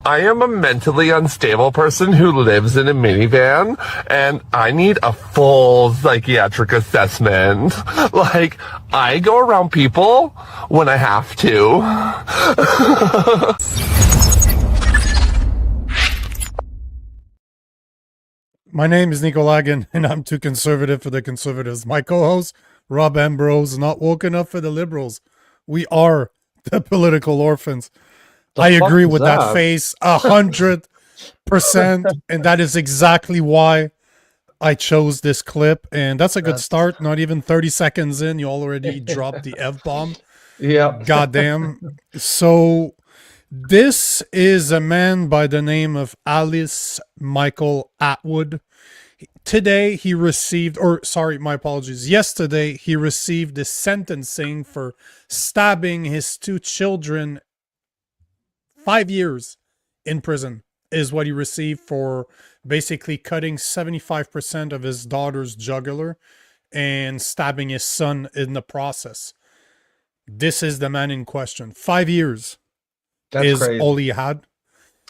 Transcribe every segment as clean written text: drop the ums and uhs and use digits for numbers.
I am a mentally unstable person who lives in a minivan, and I need a full psychiatric assessment. Like, I go around people when I have to. My name is Nico Lagan, and I'm too conservative for the conservatives. My co-host, Rob Ambrose, not woken up for the liberals. We are the political orphans. I agree with that face 100%, and that is exactly why I chose this clip. And that's a good start. Not even 30 seconds in, you already dropped the F-bomb. Yeah. Goddamn. So this is a man by the name of Alice Michael Atwood. Today he received, my apologies. Yesterday he received the sentencing for stabbing his two children. 5 years in prison is what he received for basically cutting 75% of his daughter's jugular and stabbing his son in the process. This is the man in question. 5 years is crazy. All he had.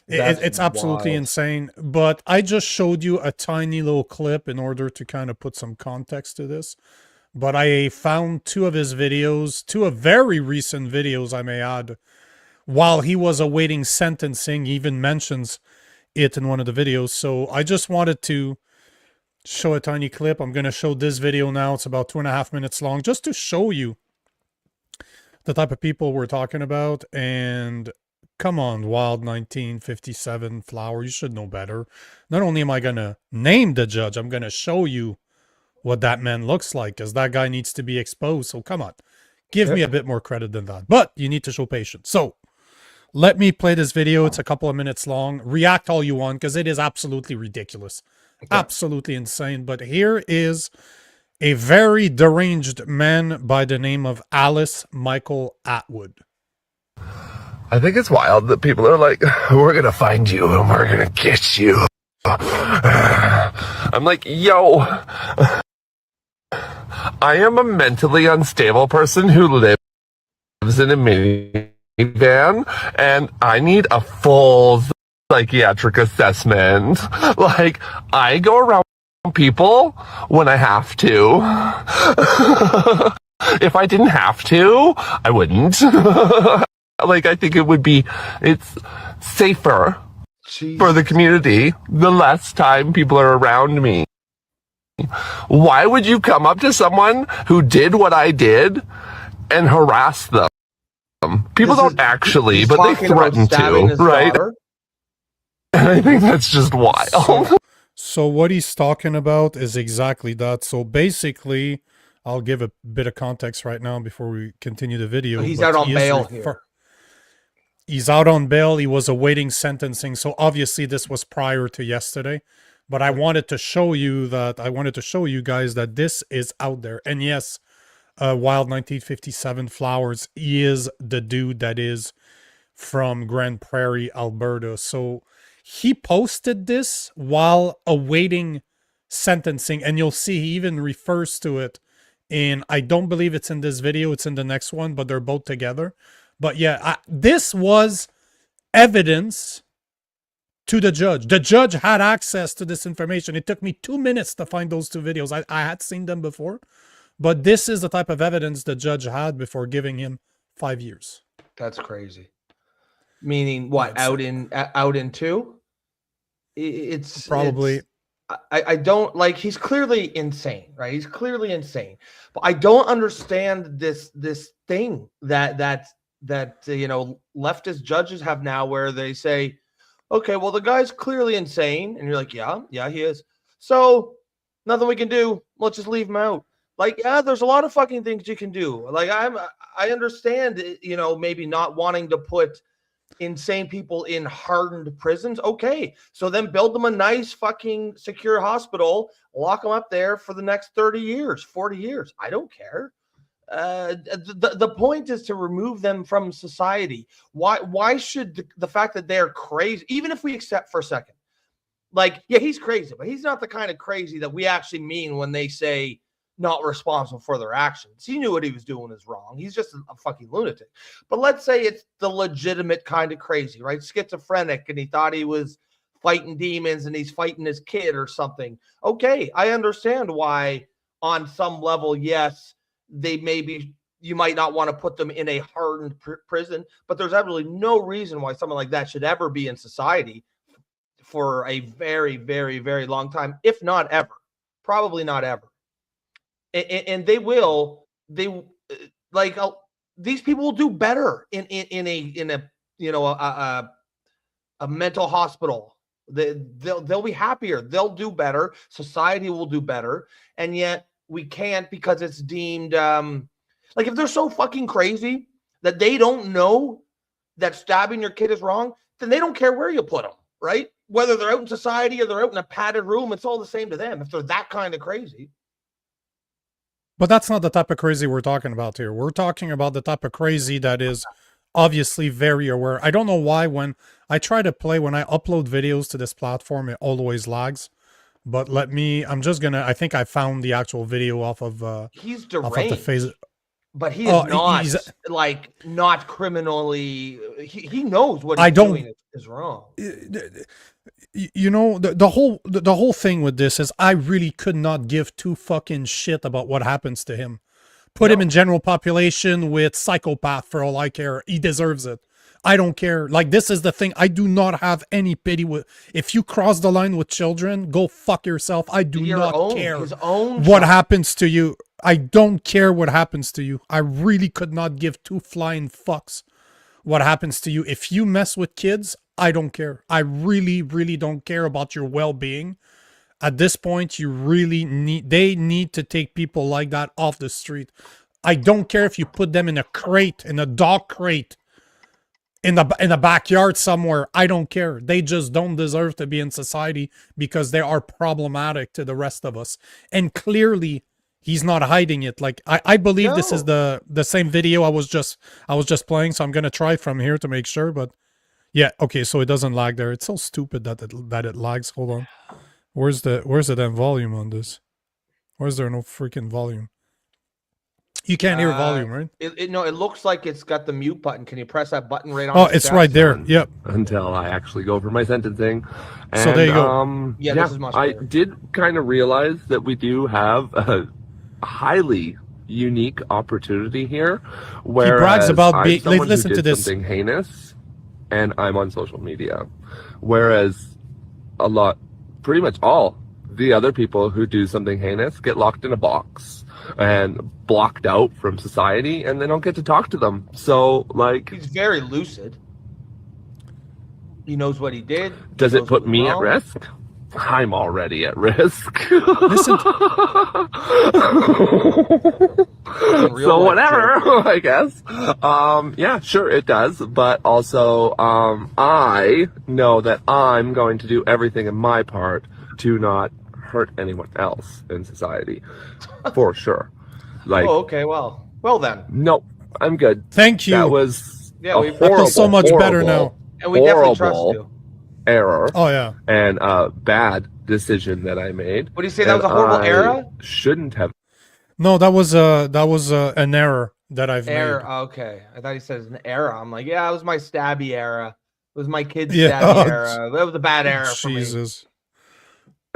It's absolutely wild. Insane. But I just showed you a tiny little clip in order to kind of put some context to this. But I found two of his videos, two of very recent videos, I may add. While he was awaiting sentencing, he even mentions it in one of the videos. So I just wanted to show a tiny clip. I'm going to show this video now. It's about 2.5 minutes long, just to show you the type of people we're talking about. And come on, Wild 1957 Flower, you should know better. Not only am I going to name the judge, I'm going to show you what that man looks like, because that guy needs to be exposed. So come on, give me a bit more credit than that. But you need to show patience. So let me play this video. It's a couple of minutes long. React all you want, because it is absolutely ridiculous. Okay. Absolutely insane. But here is a very deranged man by the name of Alice Michael Atwood. I think it's wild that people are like, we're going to find you and we're going to get you. I'm like, yo, I am a mentally unstable person who lives in a minivan, and I need a full psychiatric assessment. Like, I go around people when I have to. If I didn't have to, I wouldn't. Like, I think it's safer for the community the less time people are around me. Why would you come up to someone who did what I did and harass them? People don't actually, but they threaten to, right? And I think that's just wild. So what he's talking about is exactly that. So basically, I'll give a bit of context right now before we continue the video. He's out on bail here. He's out on bail. He was awaiting sentencing. So obviously this was prior to yesterday. But I wanted to show you guys that this is out there. And yes, Wild 1957 Flowers, he is the dude that is from Grand Prairie, Alberta. So he posted this while awaiting sentencing, and you'll see he even refers to it in, I don't believe it's in this video, it's in the next one, but they're both together. But yeah, this was evidence to the judge. The judge had access to this information. It took me 2 minutes to find those two videos. I had seen them before, but this is the type of evidence the judge had before giving him 5 years. That's crazy. Meaning what? Out in two? It's probably. I don't like. He's clearly insane, right? He's clearly insane. But I don't understand this thing that you know, leftist judges have now, where they say, okay, well, the guy's clearly insane, and you're like, yeah, he is. So nothing we can do. Let's just leave him out. Like, yeah, there's a lot of fucking things you can do. Like, I understand, you know, maybe not wanting to put insane people in hardened prisons. Okay, so then build them a nice fucking secure hospital, lock them up there for the next 30 years, 40 years. I don't care. The point is to remove them from society. Why should the fact that they're crazy, even if we accept for a second, like, yeah, he's crazy, but he's not the kind of crazy that we actually mean when they say not responsible for their actions. He knew what he was doing is wrong. He's just a fucking lunatic. But let's say it's the legitimate kind of crazy, right? Schizophrenic, and he thought he was fighting demons and he's fighting his kid or something. Okay, I understand why on some level, yes, they maybe, you might not want to put them in a hardened prison, but there's absolutely no reason why someone like that should ever be in society for a very, very, very long time, if not ever. Probably not ever. And these people will do better in a mental hospital. They'll be happier. They'll do better. Society will do better. And yet we can't, because it's deemed like, if they're so fucking crazy that they don't know that stabbing your kid is wrong, then they don't care where you put them, right? Whether they're out in society or they're out in a padded room, it's all the same to them if they're that kind of crazy. But that's not the type of crazy we're talking about here. We're talking about the type of crazy that is obviously very aware. I don't know why when I upload videos to this platform, it always lags. But I think I found the actual video off of he's deranged. But he is not criminally. He knows what he's doing is wrong. You know, the whole thing with this is I really could not give two fucking shit about what happens to him. Put him in general population with psychopath for all I care. He deserves it. I don't care. Like, this is the thing. I do not have any pity with. If you cross the line with children, go fuck yourself. I do not care what happens to you. I don't care what happens to you. I really could not give two flying fucks what happens to you. If you mess with kids, I don't care. I really, really don't care about your well-being. At this point, they need to take people like that off the street. I don't care if you put them in a crate, in a dog crate, in the backyard somewhere. I don't care. They just don't deserve to be in society because they are problematic to the rest of us. And clearly, he's not hiding it. Like, I believe this is the same video I was just playing, so I'm gonna try from here to make sure. But yeah, okay, so it doesn't lag there. It's so stupid that it lags. Hold on. Where's the damn volume on this? Why is there no freaking volume? You can't hear volume, right? It looks like it's got the mute button. Can you press that button right on? Oh, it's right there. Yep. Until I actually go for my sentencing. And, so there you go. This is much better. I did kind of realize that we do have a highly unique opportunity here, where he brags about being. Listen to this. Something heinous, and I'm on social media, whereas pretty much all the other people who do something heinous get locked in a box and blocked out from society, and they don't get to talk to them. So, like, he's very lucid. He knows what he did. Does it put me at risk? I'm already at risk. Listen. So whatever, I guess. Yeah, sure it does. But also, I know that I'm going to do everything in my part to not hurt anyone else in society, for sure. Like, okay, well then. Nope, I'm good. Thank you. That was I feel so much better now, and we definitely trust you. Error. Oh yeah. And a bad decision that I made. What do you say? That was a horrible error? Shouldn't have. No, that was an error that I've made. Okay, I thought he said an error. I'm like, yeah, it was my stabby era. It was my kid's stabby era. That was a bad era for me. Jesus.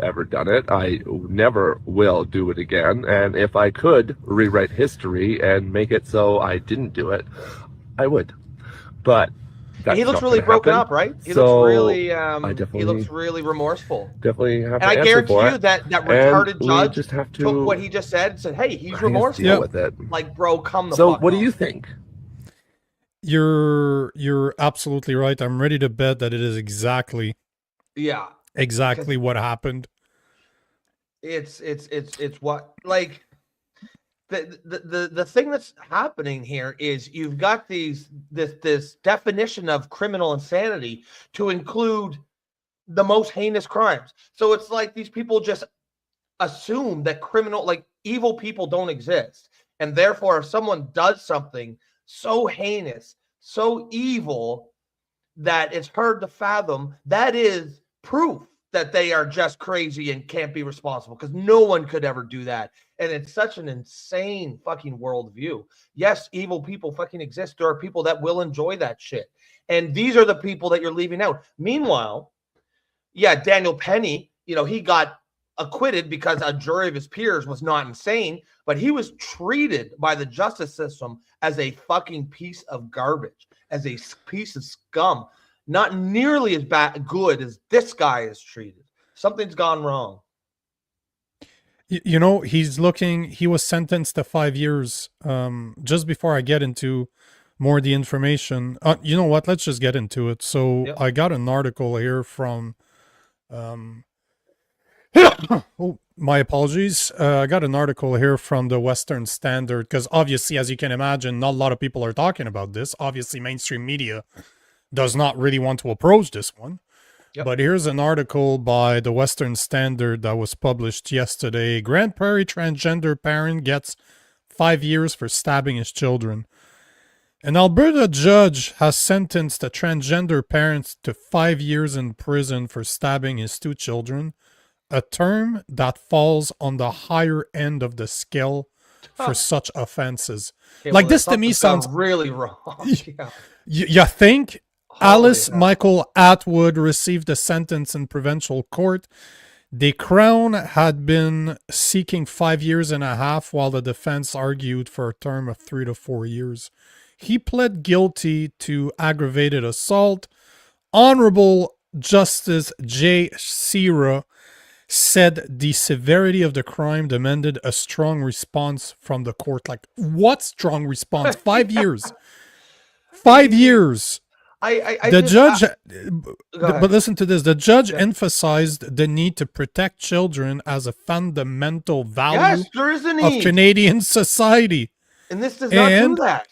Ever done it. I never will do it again. And if I could rewrite history and make it so I didn't do it, I would. But he looks really broken up, right? He looks really he looks really remorseful. Definitely have to and I guarantee you that retarded judge just have to took what he just said and said, hey, he's remorseful. Deal with it. Like, bro, come the so fuck what off. do you think? You're absolutely right. I'm ready to bet that it is exactly what happened. It's what, like, the thing that's happening here is you've got this definition of criminal insanity to include the most heinous crimes. So it's like these people just assume that evil people don't exist, and therefore if someone does something so heinous, so evil that it's hard to fathom, that is proof that they are just crazy and can't be responsible, because no one could ever do that. And it's such an insane fucking worldview. Yes, evil people fucking exist. There are people that will enjoy that shit. And these are the people that you're leaving out. Meanwhile, yeah, Daniel Penny, he got acquitted because a jury of his peers was not insane, but he was treated by the justice system as a fucking piece of garbage, as a piece of scum, not nearly as good as this guy is treated. Something's gone wrong. He was sentenced to 5 years. Just before I get into more of the information, you know what? Let's just get into it. So Yep. I got an article here from, oh, my apologies. I got an article here from the Western Standard, because obviously, as you can imagine, not a lot of people are talking about this. Obviously, mainstream media does not really want to approach this one. Yep. But here's an article by the Western Standard that was published yesterday. Grand Prairie transgender parent gets 5 years for stabbing his children. An Alberta judge has sentenced a transgender parent to 5 years in prison for stabbing his 2 children, a term that falls on the higher end of the scale for such offenses. Okay, like, this to me sounds really wrong. Yeah. You think? Alice Michael Atwood received a sentence in provincial court. The Crown had been seeking 5 years and a half, while the defense argued for a term of 3 to 4 years. He pled guilty to aggravated assault. Honorable Justice J. Sierra said the severity of the crime demanded a strong response from the court. Like, what strong response? 5 years. 5 years. But listen to this. The judge emphasized the need to protect children as a fundamental value of Canadian society. And this does not do that.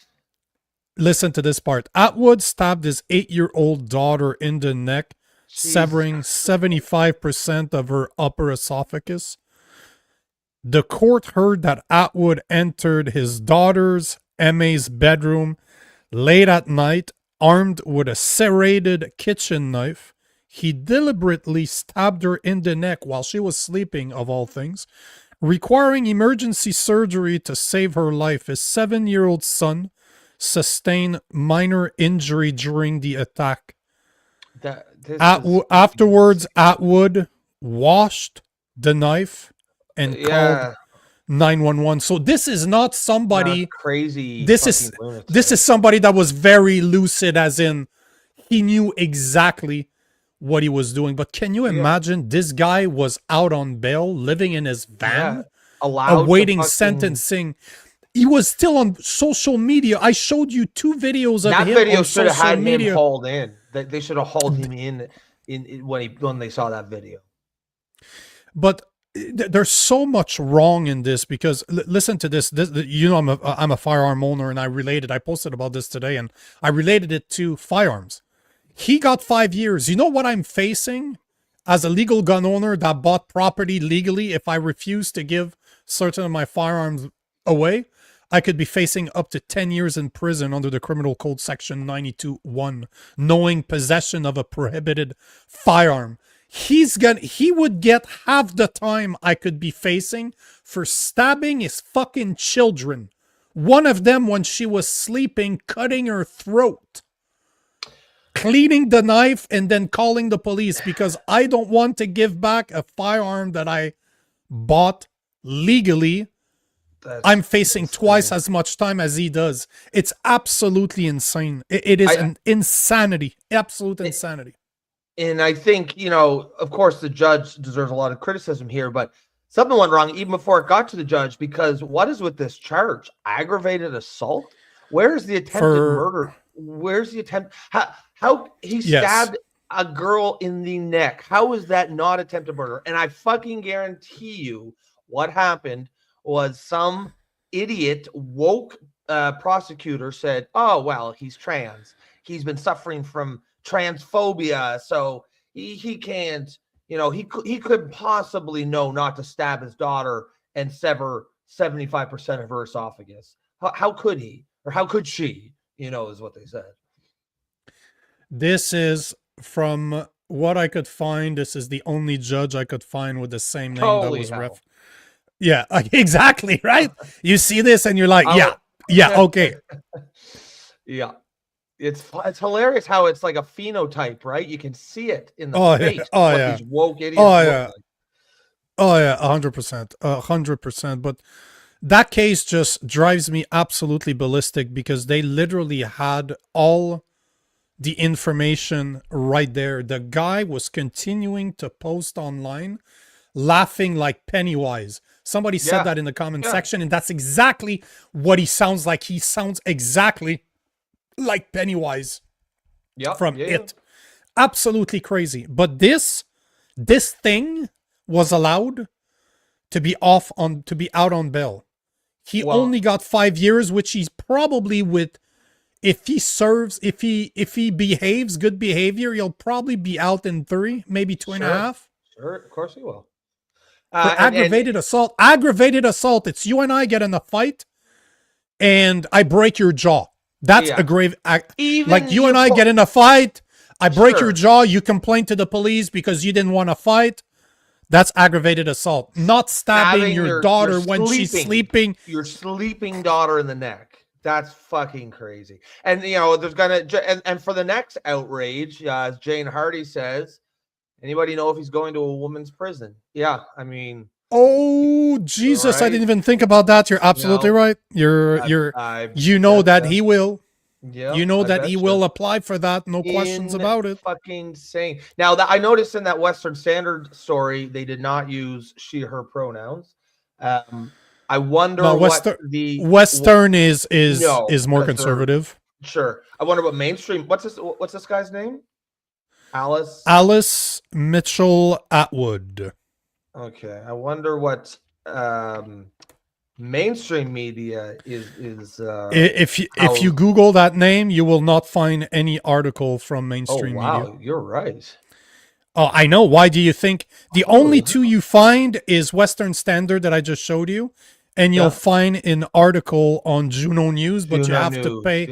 Listen to this part. Atwood stabbed his 8-year-old daughter in the neck, severing 75% of her upper esophagus. The court heard that Atwood entered his daughter's, Emma's, bedroom late at night, armed with a serrated kitchen knife. He deliberately stabbed her in the neck while she was sleeping, of all things, requiring emergency surgery to save her life. His 7-year-old son sustained minor injury during the attack. Afterwards, Atwood washed the knife and called 911. So this is not somebody crazy. This is somebody that was very lucid, as in he knew exactly what he was doing. But can you imagine this guy was out on bail, living in his van, awaiting sentencing? He was still on social media. I showed you 2 videos of him. That video should have had him hauled in. They should have hauled him in when they saw that video. But there's so much wrong in this, because listen to this. I'm a firearm owner, and I posted about this today, and I related it to firearms. He got 5 years. You know what I'm facing as a legal gun owner that bought property legally? If I refuse to give certain of my firearms away, I could be facing up to 10 years in prison under the Criminal Code Section 92(1), knowing possession of a prohibited firearm. He would get half the time I could be facing for stabbing his fucking children. One of them, when she was sleeping, cutting her throat, cleaning the knife, and then calling the police because I don't want to give back a firearm that I bought legally. I'm facing insane. Twice as much time as he does. It's absolutely insane. It is an insanity, absolute insanity. And I think, of course, the judge deserves a lot of criticism here, but something went wrong even before it got to the judge, because what is with this charge? Aggravated assault? Where's the attempted murder? Where's the attempt? How he stabbed a girl in the neck? How is that not attempted murder? And I fucking guarantee you what happened was some idiot woke prosecutor said, oh, well, he's trans. He's been suffering from transphobia, so he can't, he couldn't possibly know not to stab his daughter and sever 75% of her esophagus. How could he? Or how could she? Is what they said. This is, from what I could find, this is the only judge I could find with the same name that was Yeah, exactly, right? You see this and you're like, yeah, okay. Yeah. It's hilarious how it's like a phenotype, right? You can see it in the Oh, face. yeah. Oh, What yeah. these woke idiots Oh, look yeah. like. Oh, yeah, 100%. 100%. But that case just drives me absolutely ballistic because they literally had all the information right there. The guy was continuing to post online, laughing like Pennywise. Somebody said Yeah. that in the comment Yeah. section, and that's exactly what he sounds like. He sounds exactly like Pennywise Yep. from Yeah. It. Absolutely crazy. But this thing was allowed to be out on bail. He Well, only got 5 years, which he's probably with. If he behaves good behavior, he'll probably be out in 3, maybe 2.5. Sure, of course he will. For aggravated assault. Aggravated assault. It's you and I get in a fight, and I break your jaw. That's a grave. Like you and I get in a fight, I break your jaw. You complain to the police because you didn't want to fight. That's aggravated assault. Not stabbing your daughter when she's sleeping. Your sleeping daughter in the neck. That's fucking crazy. And you know, there's gonna and for the next outrage, as Jane Hardy says, anybody know if he's going to a woman's prison? Yeah, I mean, oh Jesus, right? I didn't even think about that. You're absolutely right. You know that he will. Yeah, you know that he will apply for that. No questions about it. Fucking insane. Now that I noticed in that Western Standard story, they did not use she/her pronouns. I wonder what the Western is more conservative. Sure. I wonder what mainstream. What's this guy's name? Alice Mitchell Atwood. Okay. I wonder what mainstream media is if you Google that name, you will not find any article from mainstream media. You're right. Oh, I know. Why do you think? The only two you find is Western Standard that I just showed you, and you'll find an article on Juno News, but you have to pay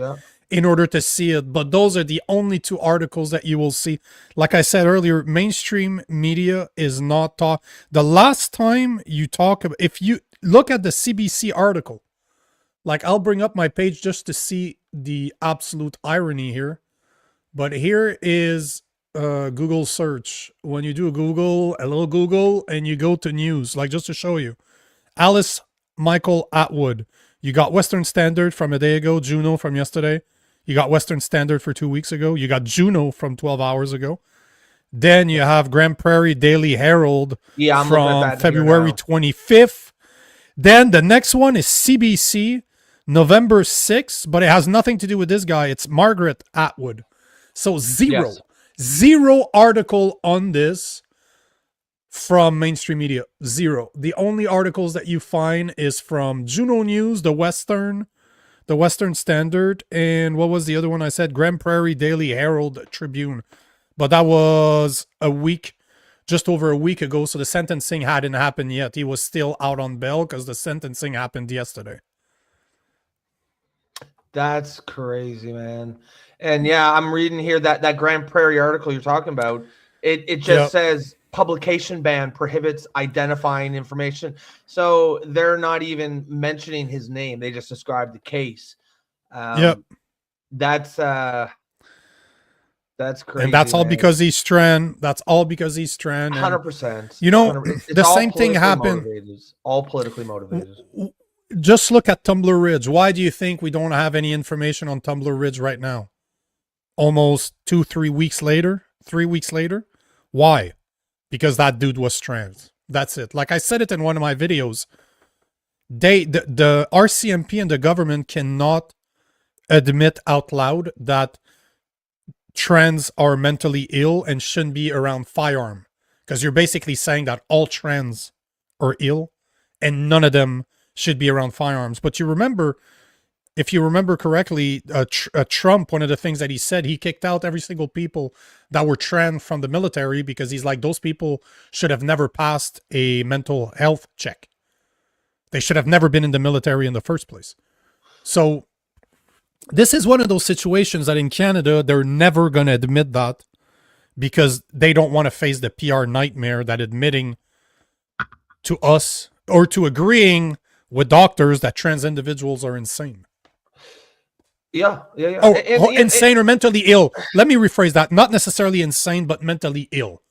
in order to see it. But those are the only two articles that you will see. Like I said earlier, mainstream media is not taught. The last time you talk about, if you look at the CBC article, like I'll bring up my page just to see the absolute irony here. But here is Google search. When you do a little Google, and you go to news, like just to show you, Alice Michael Atwood. You got Western Standard from a day ago, Juno from yesterday. You got Western Standard for 2 weeks ago. You got Juno from 12 hours ago. Then you have Grand Prairie Daily Herald from February 25th. Then the next one is CBC, November 6th, but it has nothing to do with this guy. It's Margaret Atwood. So zero article on this from mainstream media. Zero. The only articles that you find is from Juno News, the Western Standard, and what was the other one I said? Grand Prairie Daily Herald Tribune. But that was just over a week ago, so the sentencing hadn't happened yet. He was still out on bail because the sentencing happened yesterday. That's crazy, man. And yeah, I'm reading here that Grand Prairie article you're talking about. It just says publication ban prohibits identifying information. So they're not even mentioning his name. They just describe the case. That's crazy. And that's all because he's trans. That's all because he's trans. 100%. You know, the same thing happened. All politically motivated. Just look at Tumblr Ridge. Why do you think we don't have any information on Tumblr Ridge right now? Almost 3 weeks later. Why? Because that dude was trans. That's it. Like I said it in one of my videos. The RCMP and the government cannot admit out loud that trans are mentally ill and shouldn't be around firearm, because you're basically saying that all trans are ill and none of them should be around firearms. But you remember, if you remember correctly, Trump, one of the things that he said, he kicked out every single people that were trans from the military because he's like, those people should have never passed a mental health check. They should have never been in the military in the first place. So this is one of those situations that in Canada, they're never going to admit that because they don't want to face the PR nightmare that admitting to us or to agreeing with doctors that trans individuals are insane. Yeah. Oh, insane or mentally ill. Let me rephrase that. Not necessarily insane, but mentally ill.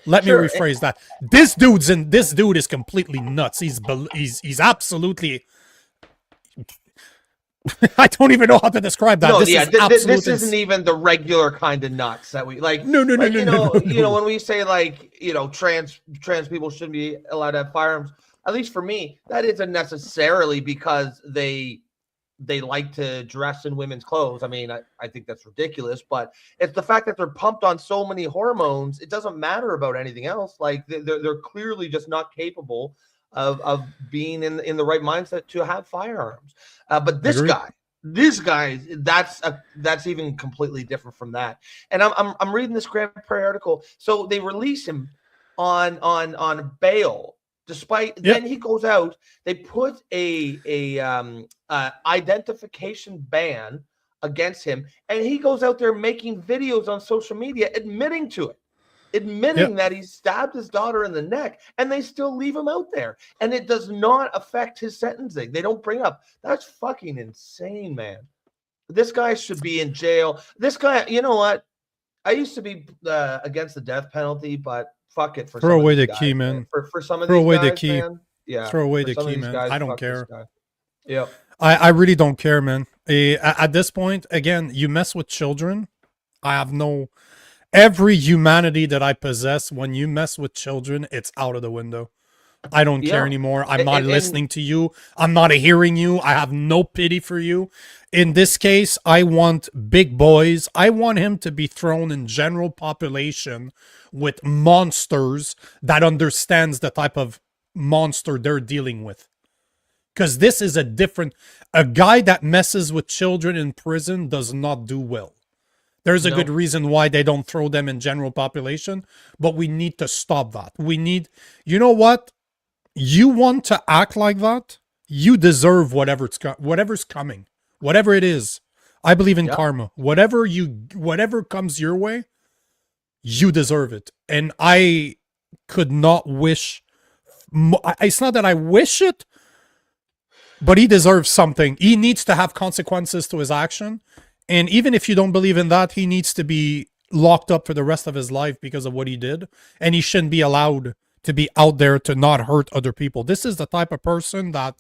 Let me rephrase that. This dude is completely nuts. He's absolutely. I don't even know how to describe that. No, this isn't even the regular kind of nuts that we like. No. You know, when we say like, you know, trans people shouldn't be allowed to have firearms. At least for me, that isn't necessarily because they like to dress in women's clothes. I mean, I think that's ridiculous, but it's the fact that they're pumped on so many hormones. It doesn't matter about anything else. Like they're clearly just not capable of being in the right mindset to have firearms. But this guy, that's even completely different from that. And I'm reading this Grand Prairie article. So they release him on bail. Despite then he goes out, they put a identification ban against him, and he goes out there making videos on social media admitting to it, that he stabbed his daughter in the neck, and they still leave him out there, and it does not affect his sentencing. They don't bring up that's fucking insane, man. This guy should be in jail. This guy, you know what? I used to be against the death penalty, but fuck it. Throw away the key, man. For some of throw these away guys, the key. man. Yeah. Throw away the key, man. I don't care. Yeah. I really don't care, man. At this point, again, you mess with children. I have every humanity that I possess. When you mess with children, it's out of the window. I don't care anymore. I'm not listening to you. I'm not hearing you. I have no pity for you. In this case, I want big boys. I want him to be thrown in general population with monsters that understands the type of monster they're dealing with. Because this is a guy that messes with children in prison does not do well. There's a good reason why they don't throw them in general population, but we need to stop that. You know what? You want to act like that, you deserve whatever's coming, whatever it is. I believe in karma. Whatever comes your way, you deserve it. And I could not wish. It's not that I wish it, but he deserves something. He needs to have consequences to his action. And even if you don't believe in that, he needs to be locked up for the rest of his life because of what he did. And he shouldn't be allowed to be out there to not hurt other people. This is the type of person that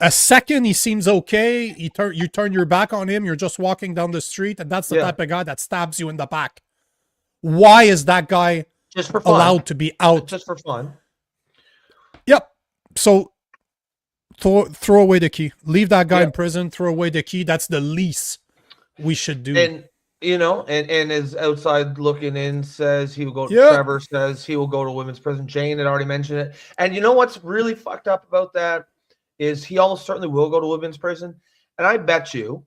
a second he seems okay, you turn your back on him, you're just walking down the street, and that's the type of guy that stabs you in the back. Why is that guy just for fun allowed to be out? Just for fun. Yep. So throw away the key. Leave that guy in prison, throw away the key. That's the least we should do. And you know, and as outside looking in says he will go. Trevor says he will go to women's prison. Jane had already mentioned it. And you know what's really fucked up about that is he almost certainly will go to women's prison. And I bet you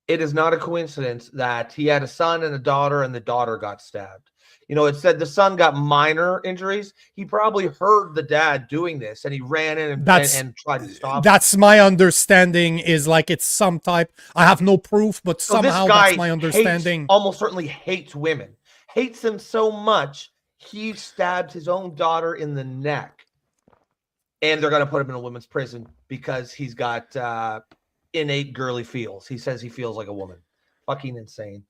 it is not a coincidence that he had a son and a daughter, and the daughter got stabbed. You know, it said the son got minor injuries. He probably heard the dad doing this, and he ran in and tried to stop him. That's my understanding, is like it's some type. I have no proof, but somehow that's my understanding. Almost certainly hates women. Hates them so much, he stabbed his own daughter in the neck. And they're going to put him in a women's prison because he's got innate girly feels. He says he feels like a woman. Fucking insane.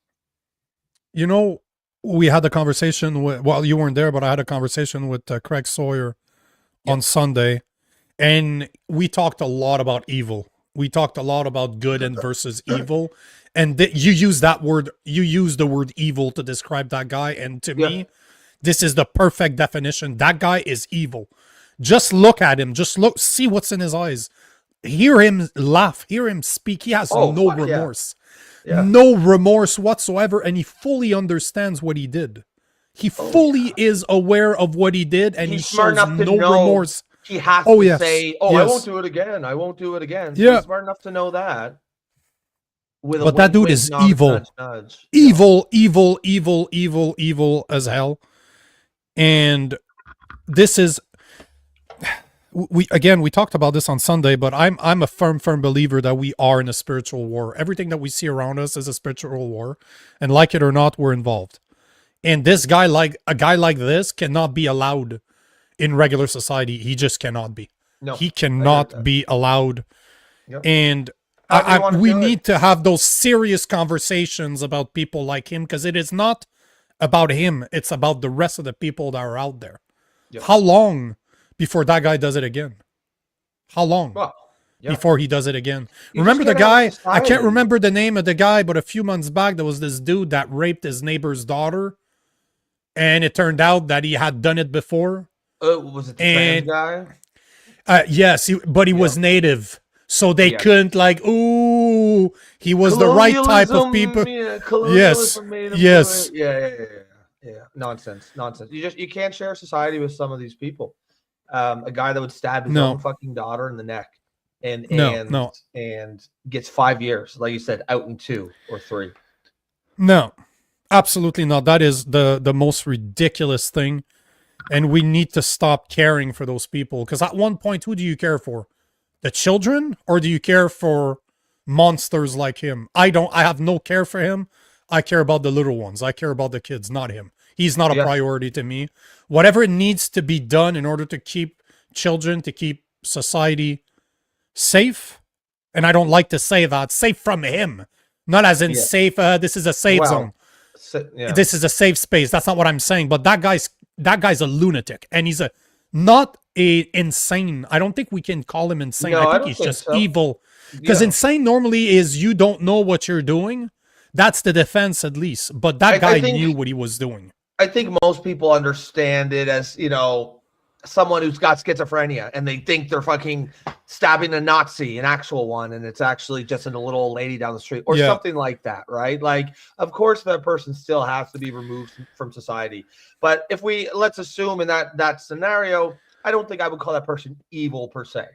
You know, we had a conversation with, well, you weren't there, but I had a conversation with Craig Sawyer on Sunday, and we talked a lot about evil. We talked a lot about good and versus evil, and you use the word evil to describe that guy, and to me, this is the perfect definition. That guy is evil. Just look at him. See what's in his eyes. Hear him laugh. Hear him speak. He has no remorse. No remorse whatsoever, and he fully understands what he did. He fully is aware of what he did, and he shows no remorse. He has to say, I won't do it again. I won't do it again. Yeah. He's smart enough to know that. But that dude is evil. Evil as hell. And this is... We talked about this on Sunday, but I'm a firm believer that we are in a spiritual war. Everything that we see around us is a spiritual war, and like it or not, we're involved. And a guy like this cannot be allowed in regular society, he just cannot be. No, He cannot be allowed. Yep. And we need to have those serious conversations about people like him, because it is not about him. It's about the rest of the people that are out there. Yep. How long before that guy does it again? How long Yeah. before he does it again? Remember the guy? I can't remember the name of the guy, but a few months back, there was this dude that raped his neighbor's daughter. And it turned out that he had done it before. Was it the trans guy? Yes, but he was native. So they couldn't like, ooh, he was the right type of people. Yes. Yeah. Nonsense. You can't share society with some of these people. A guy that would stab his own fucking daughter in the neck and gets 5 years, like you said, out in 2 or 3. No, absolutely not. That is the most ridiculous thing. And we need to stop caring for those people. Because at one point, who do you care for? The children? Or do you care for monsters like him? I have no care for him. I care about the little ones. I care about the kids, not him. He's not a priority to me. Whatever needs to be done in order to keep children, to keep society safe. And I don't like to say that. Safe from him. Not as in safe, this is a safe zone. This is a safe space. That's not what I'm saying. But that guy's a lunatic. And he's not insane. I don't think we can call him insane. I think he's just evil. Because insane normally is you don't know what you're doing. That's the defense, at least. But that guy knew what he was doing. I think most people understand it as, someone who's got schizophrenia, and they think they're fucking stabbing a Nazi, an actual one, and it's actually just a little old lady down the street or something like that, right? Like, of course, that person still has to be removed from society. But if let's assume in that scenario, I don't think I would call that person evil per se.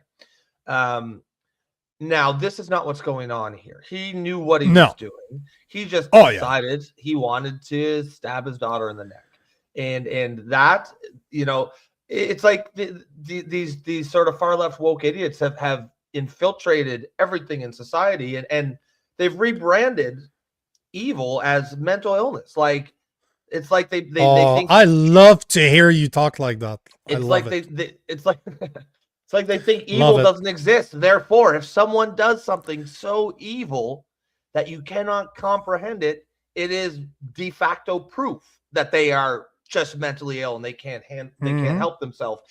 Now, this is not what's going on here. He knew what he was doing. He just decided he wanted to stab his daughter in the neck. And that, it's like these sort of far left woke idiots have infiltrated everything in society, and they've rebranded evil as mental illness. Like, it's like they think. I love to hear you talk like that. It's like it's like they think evil doesn't exist. Therefore, if someone does something so evil that you cannot comprehend it, it is de facto proof that they are just mentally ill and they can't help themselves.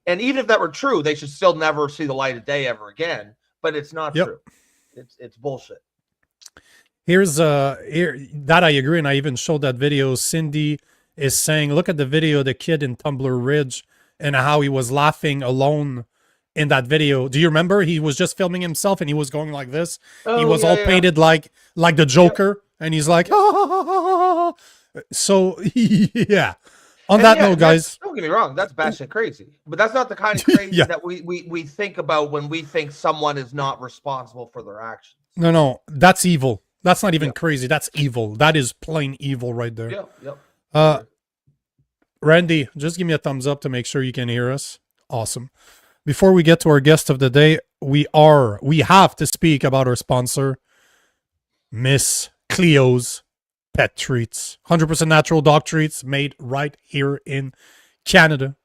And even if that were true, they should still never see the light of day ever again. But it's not true. It's bullshit. Here's that I agree, and I even showed that video. Cindy is saying, look at the video of the kid in Tumbler Ridge and how he was laughing alone in that video. Do you remember? He was just filming himself and he was going like this. He was painted like the Joker, and he's like, So yeah. On that note, guys, don't get me wrong, that's batshit crazy, but that's not the kind of crazy that we think about when we think someone is not responsible for their actions. No, that's evil. That's not even crazy. That's evil. That is plain evil right there. Randy, just give me a thumbs up to make sure you can hear us. Awesome. Before we get to our guest of the day, we have to speak about our sponsor, Miss Cleo's Pet Treats. 100% natural dog treats made right here in Canada.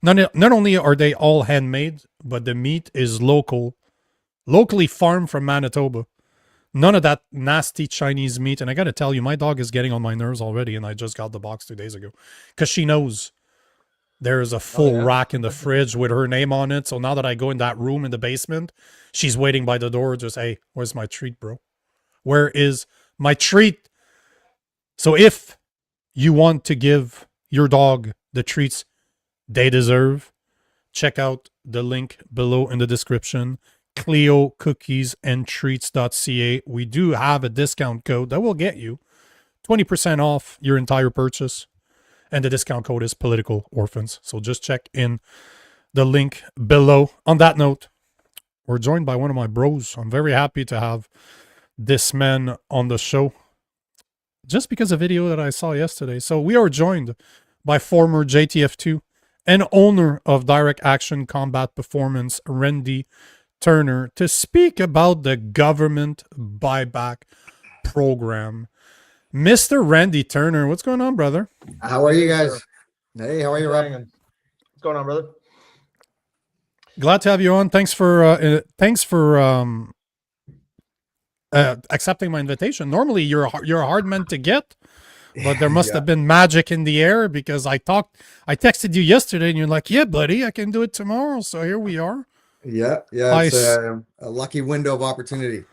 Not only are they all handmade, but the meat is locally farmed from Manitoba. None of that nasty Chinese meat. And I got to tell you, my dog is getting on my nerves already, and I just got the box 2 days ago. Because she knows there's a full rack in the fridge with her name on it. So now that I go in that room in the basement, she's waiting by the door just, hey, where's my treat, bro? Where is my treat? So if you want to give your dog the treats they deserve, check out the link below in the description. Cleo Cookies and Treats.ca. We do have a discount code that will get you 20% off your entire purchase. And the discount code is Political Orphans. So just check in the link below. On that note, we're joined by one of my bros. I'm very happy to have this man on the show, just because of a video that I saw yesterday. So we are joined by former JTF2 and owner of Direct Action Combat Performance, Randy Turner, to speak about the government buyback program. Mr. Randy Turner, what's going on, brother? How are you guys? Hey, how are you, Rob? going on, brother? Glad to have you on. Thanks for accepting my invitation. Normally, you're a hard man to get, but there must Yeah. have been magic in the air because I texted you yesterday, and you're like, "Yeah, buddy, I can do it tomorrow." So here we are. Yeah. It's a lucky window of opportunity.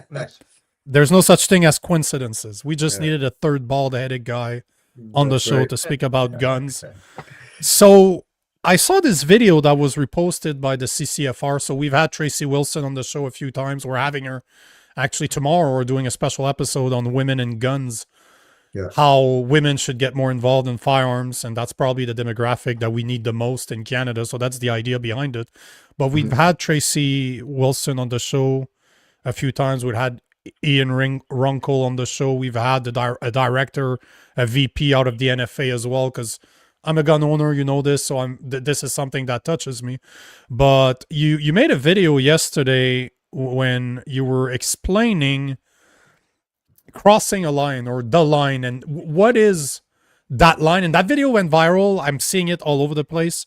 Nice. There's no such thing as coincidences. We just Yeah. needed a third bald-headed guy on the That's show right. to speak about guns. So I saw this video that was reposted by the CCFR. So we've had Tracy Wilson on the show a few times. We're having her actually tomorrow. We're doing a special episode on women and guns, Yeah. how women should get more involved in firearms. And that's probably the demographic that we need the most in Canada. So that's the idea behind it. But we've had Tracy Wilson on the show a few times. We've had Ian Runkle on the show. We've had a director, a VP out of the NFA as well, because I'm a gun owner, you know this, so this is something that touches me. But you made a video yesterday when you were explaining crossing a line or the line, and what is that line? And that video went viral. I'm seeing it all over the place.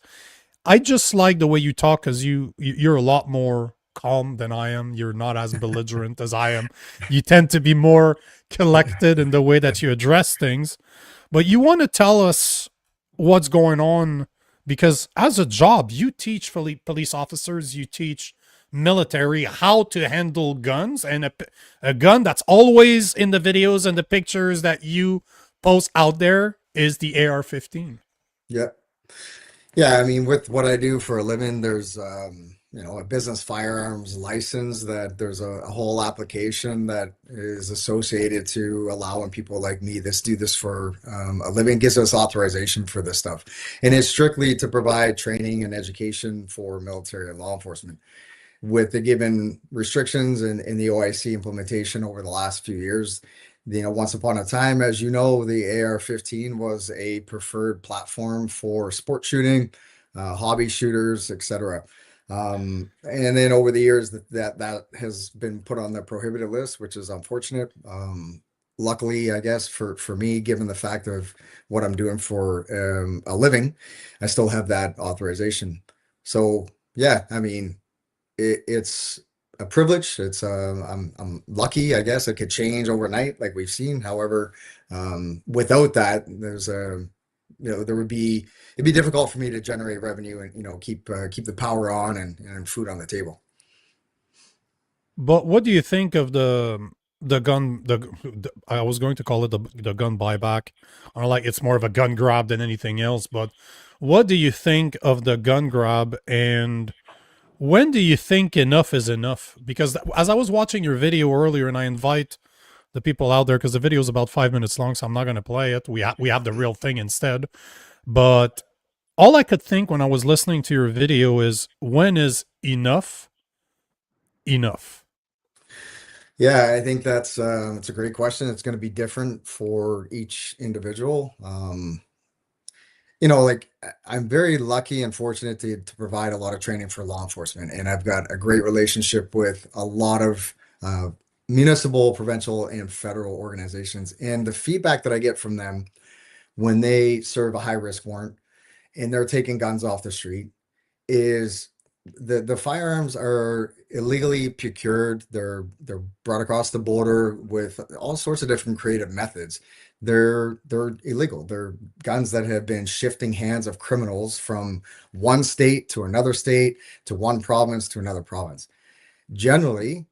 I just like the way you talk because you're a lot more calm than I am. You're not as belligerent as I am. You tend to be more collected in the way that you address things. But you want to tell us what's going on, because as a job, you teach police officers, you teach military how to handle guns, and a gun that's always in the videos and the pictures that you post out there is the AR-15. Yeah. Yeah. I mean, with what I do for a living, there's, a business firearms license that there's a whole application that is associated to allowing people like me do this for a living, gives us authorization for this stuff. And it's strictly to provide training and education for military and law enforcement. With the given restrictions in the OIC implementation over the last few years, once upon a time, as you know, the AR-15 was a preferred platform for sport shooting, hobby shooters, etc. And then over the years that has been put on the prohibited list, which is unfortunate. Luckily, I guess for me, given the fact of what I'm doing for a living, I still have that authorization. So yeah, I mean, it's a privilege. It's I'm lucky, I guess. It could change overnight, like we've seen. However, without that, there's it'd be difficult for me to generate revenue and keep the power on and food on the table. But what do you think of the gun? I was going to call it the gun buyback. Or like it's more of a gun grab than anything else. But what do you think of the gun grab, and when do you think enough is enough? Because as I was watching your video earlier, and I invite the people out there, because the video is about 5 minutes long, so I'm not going to play it. We have the real thing instead. But all I could think when I was listening to your video is, when is enough enough? Yeah, I think that's it's a great question. It's going to be different for each individual. Like I'm very lucky and fortunate to provide a lot of training for law enforcement, and I've got a great relationship with a lot of municipal, provincial, and federal organizations. And the feedback that I get from them when they serve a high risk warrant and they're taking guns off the street is the firearms are illegally procured. They're brought across the border with all sorts of different creative methods. They're illegal. They're guns that have been shifting hands of criminals from one state to another state, to one province to another province. Generally,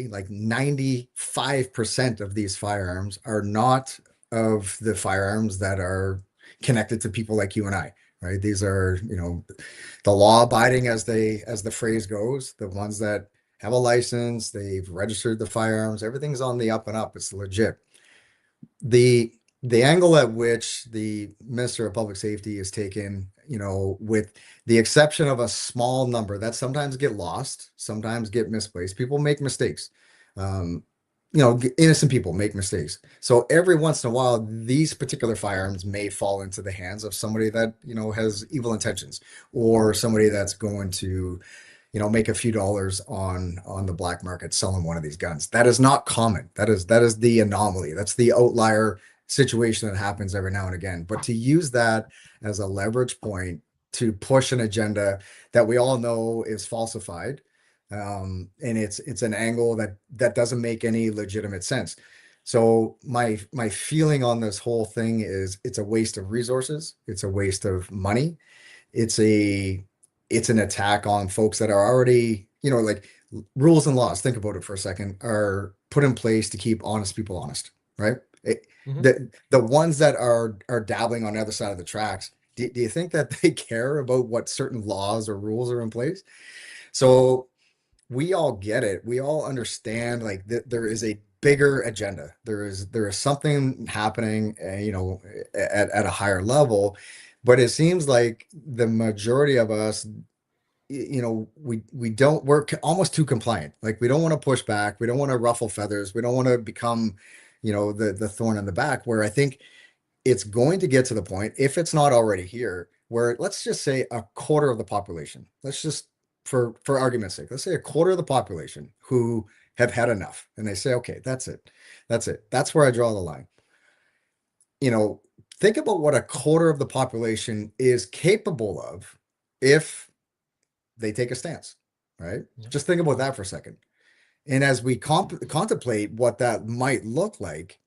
like 95% of these firearms are not of the firearms that are connected to people like you and I, right? These are, the law abiding, as the phrase goes, the ones that have a license, they've registered the firearms, everything's on the up and up. It's legit. The angle at which the Minister of Public Safety is taken, with the exception of a small number that sometimes get lost, sometimes get misplaced. People make mistakes. Innocent people make mistakes. So every once in a while, these particular firearms may fall into the hands of somebody that, has evil intentions, or somebody that's going to, make a few dollars on the black market selling one of these guns. That is not common. That is the anomaly. That's the outlier situation that happens every now and again. But to use that as a leverage point to push an agenda that we all know is falsified. And it's an angle that doesn't make any legitimate sense. So my feeling on this whole thing is it's a waste of resources. It's a waste of money. It's an attack on folks that are already, like rules and laws. Think about it for a second, are put in place to keep honest people honest, right? The ones that are dabbling on the other side of the tracks, do you think that they care about what certain laws or rules are in place? So we all get it. We all understand like there is a bigger agenda. There is something happening, at a higher level, but it seems like the majority of us, we're almost too compliant. Like we don't want to push back. We don't want to ruffle feathers. We don't want to become, the thorn in the back, where I think it's going to get to the point, if it's not already here, where let's just say a quarter of the population, let's just, for argument's sake, let's say a quarter of the population who have had enough and they say, okay, that's it. That's where I draw the line. Think about what a quarter of the population is capable of if they take a stance, right? Yeah. Just think about that for a second. And as we contemplate what that might look like,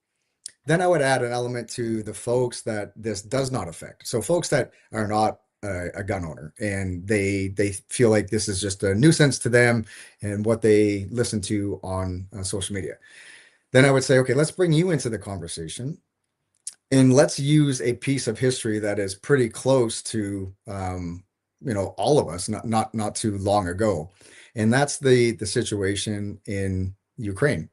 then I would add an element to the folks that this does not affect. So folks that are not a gun owner and they feel like this is just a nuisance to them and what they listen to on social media. Then I would say, okay, let's bring you into the conversation and let's use a piece of history that is pretty close to, all of us, not too long ago. And that's the situation in Ukraine.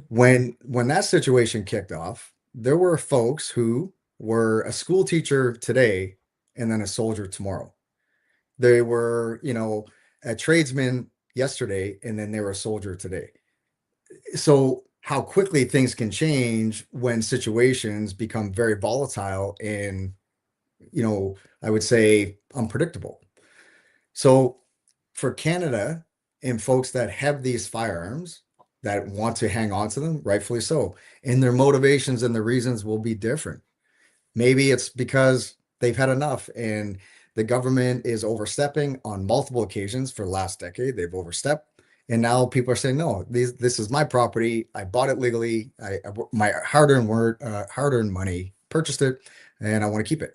When that situation kicked off, there were folks who were a school teacher today and then a soldier tomorrow. They were, a tradesman yesterday and then they were a soldier today. So how quickly things can change when situations become very volatile and, I would say unpredictable. So for Canada and folks that have these firearms that want to hang on to them, rightfully so, and their motivations and the reasons will be different. Maybe it's because they've had enough and the government is overstepping on multiple occasions. For the last decade, they've overstepped. And now people are saying, no, this is my property. I bought it legally. My hard-earned money, purchased it, and I want to keep it.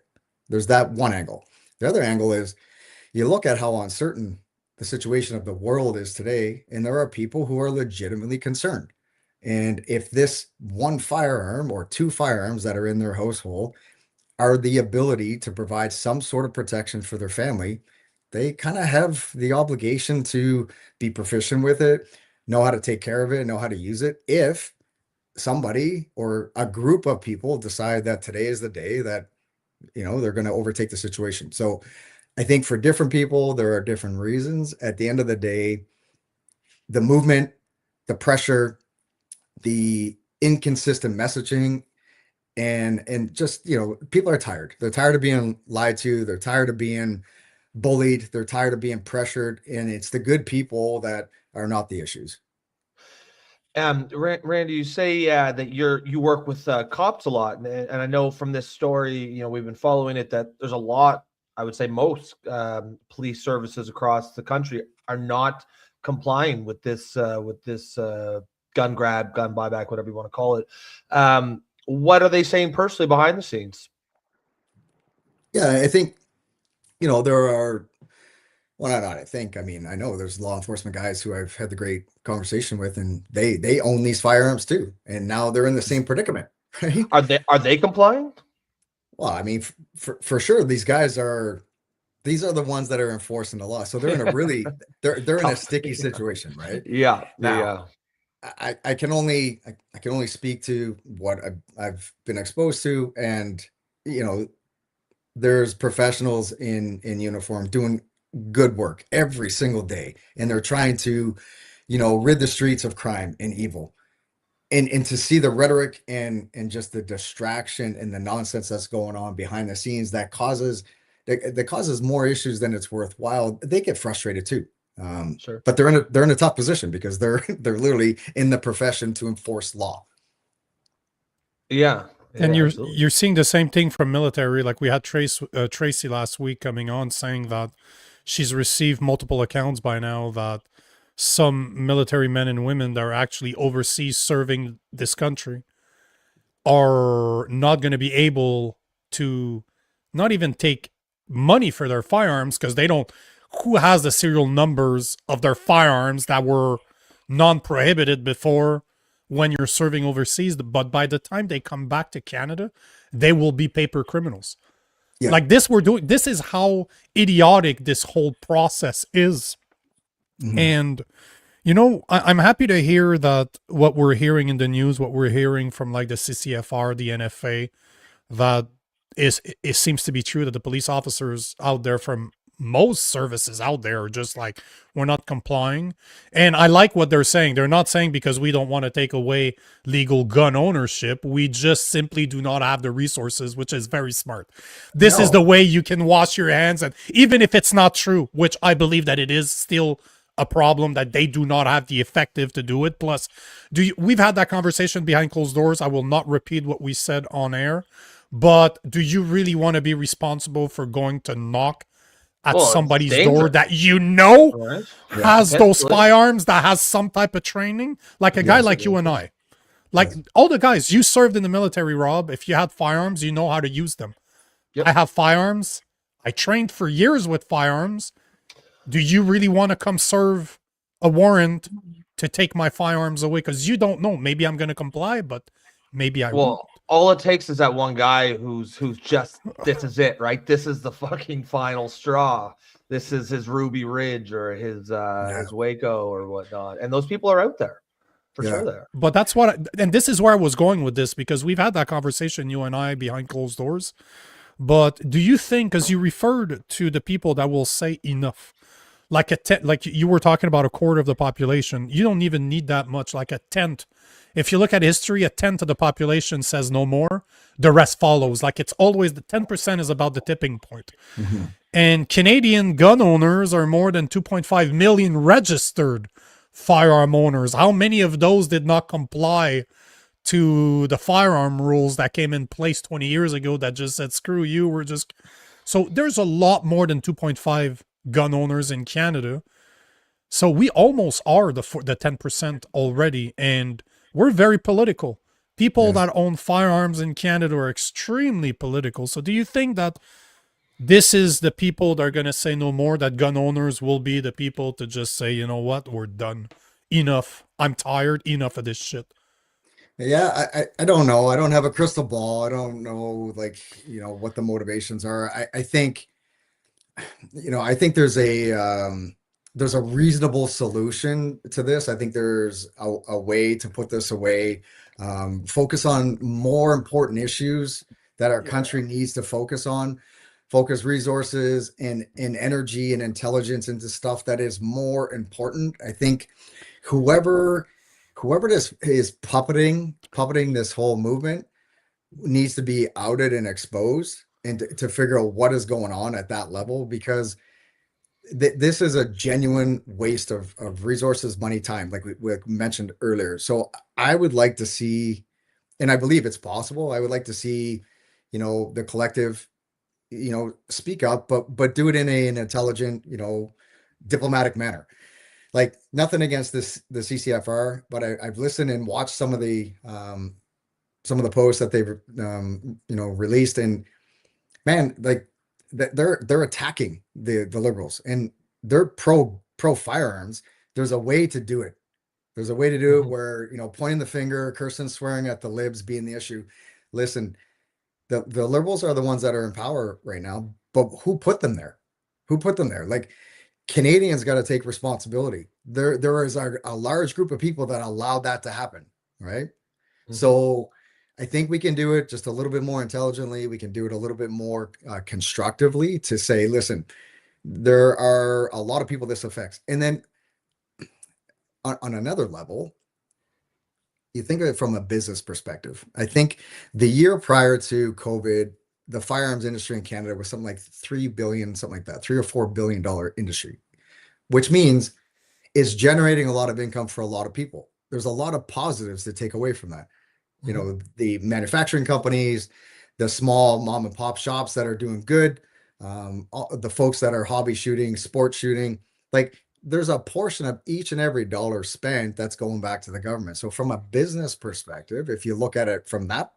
There's that one angle. The other angle is you look at how uncertain the situation of the world is today, and there are people who are legitimately concerned. And if this one firearm or two firearms that are in their household are the ability to provide some sort of protection for their family, they kind of have the obligation to be proficient with it, know how to take care of it, know how to use it. If somebody or a group of people decide that today is the day that, they're going to overtake the situation. So I think for different people, there are different reasons. At the end of the day, the movement, the pressure, the inconsistent messaging, and just, people are tired. They're tired of being lied to. They're tired of being bullied. They're tired of being pressured. And it's the good people that are not the issues. Randy, you say that you work with cops a lot, and I know from this story, we've been following it, that there's a lot. I would say most police services across the country are not complying with this gun grab, gun buyback, whatever you want to call it. What are they saying personally behind the scenes? Yeah, I think there are. Well, not I think. I mean, I know there's law enforcement guys who I've had the great conversation with, and they own these firearms too, and now they're in the same predicament, right? Are they complying? Well, I mean, for sure, these are the ones that are enforcing the law, so they're in a really they're in a sticky situation, right? Yeah. Now, I can only speak to what I've been exposed to, and there's professionals in uniform doing good work every single day, and they're trying to rid the streets of crime and evil, and to see the rhetoric and just the distraction and the nonsense that's going on behind the scenes that causes more issues than it's worthwhile. They get frustrated too. Sure. But they're in a tough position because they're literally in the profession to enforce law. Yeah. And Yeah, you're absolutely. you're seeing the same thing from military. Like we had Tracy last week coming on saying that she's received multiple accounts by now that some military men and women that are actually overseas serving this country are not going to be able to not even take money for their firearms because they don't. Who has the serial numbers of their firearms that were non-prohibited before when you're serving overseas? But by the time they come back to Canada, they will be paper criminals. Yeah. Like this, we're doing. This is how idiotic this whole process is, and I'm happy to hear that what we're hearing in the news, what we're hearing from like the CCFR, the NFA, that it seems to be true that the police officers out there from most services out there are just like, we're not complying. And I like what they're saying. They're not saying because we don't want to take away legal gun ownership. We just simply do not have the resources, which is very smart. This is the way you can wash your hands. And even if it's not true, which I believe that it is still a problem that they do not have the effective to do it. Plus, we've had that conversation behind closed doors. I will not repeat what we said on air, but do you really want to be responsible for going to knock at somebody's door that has those firearms, that has some type of training? Like a guy like you and I, like all the guys, you served in the military, Rob. If you had firearms, you know how to use them. I have firearms. I trained for years with firearms. Do you really want to come serve a warrant to take my firearms away? Because you don't know. Maybe I'm going to comply, but maybe I won't. All it takes is that one guy who's just, this is it, right? This is the fucking final straw. This is his Ruby Ridge or his Waco or whatnot. And those people are out there for sure there. But that's and this is where I was going with this, because we've had that conversation, you and I, behind closed doors. But do you think, because you referred to the people that will say enough, like like you were talking about a quarter of the population, you don't even need that much, like a tenth. If you look at history, a tenth of the population says no more, the rest follows. Like it's always the 10% is about the tipping point. And Canadian gun owners are more than 2.5 million registered firearm owners. How many of those did not comply to the firearm rules that came in place 20 years ago that just said, screw you, we're just... So there's a lot more than 2.5 gun owners in Canada. So we almost are the 10% already, and we're very political. People that own firearms in Canada are extremely political. So do you think that this is the people that are going to say no more, that gun owners will be the people to just say, you know what, we're done. Enough. I'm tired. Enough of this shit. Yeah, I don't know. I don't have a crystal ball. I don't know, like, what the motivations are. I think, I think there's a reasonable solution to this. I think there's a way to put this away, focus on more important issues that our country needs to focus on, focus resources and energy and intelligence into stuff that is more important. I think whoever this is puppeting this whole movement needs to be outed and exposed, and to figure out what is going on at that level, because this is a genuine waste of resources, money, time, like we mentioned earlier. So I would like to see, and I believe it's possible, I would like to see, the collective, speak up, but do it in an intelligent, diplomatic manner. Like, nothing against the CCFR, but I've listened and watched some of the posts that they've released, and man, like they're attacking the liberals, and they're pro firearms. There's a way to do it. There's a way to do it where, pointing the finger, cursing, swearing at the libs being the issue. Listen, the liberals are the ones that are in power right now, but who put them there? Who put them there? Like, Canadians got to take responsibility. There is a large group of people that allowed that to happen, right? So I think we can do it just a little bit more intelligently. We can do it a little bit more constructively, to say, listen, there are a lot of people this affects. And then on another level, you think of it from a business perspective. I think the year prior to COVID, the firearms industry in Canada was something like 3 billion, something like that, $3 or $4 billion industry, which means it's generating a lot of income for a lot of people. There's a lot of positives to take away from that. you know, the manufacturing companies, the small mom and pop shops that are doing good, the folks that are hobby shooting, sport shooting, like there's a portion of each and every dollar spent that's going back to the government. So from a business perspective, if you look at it from that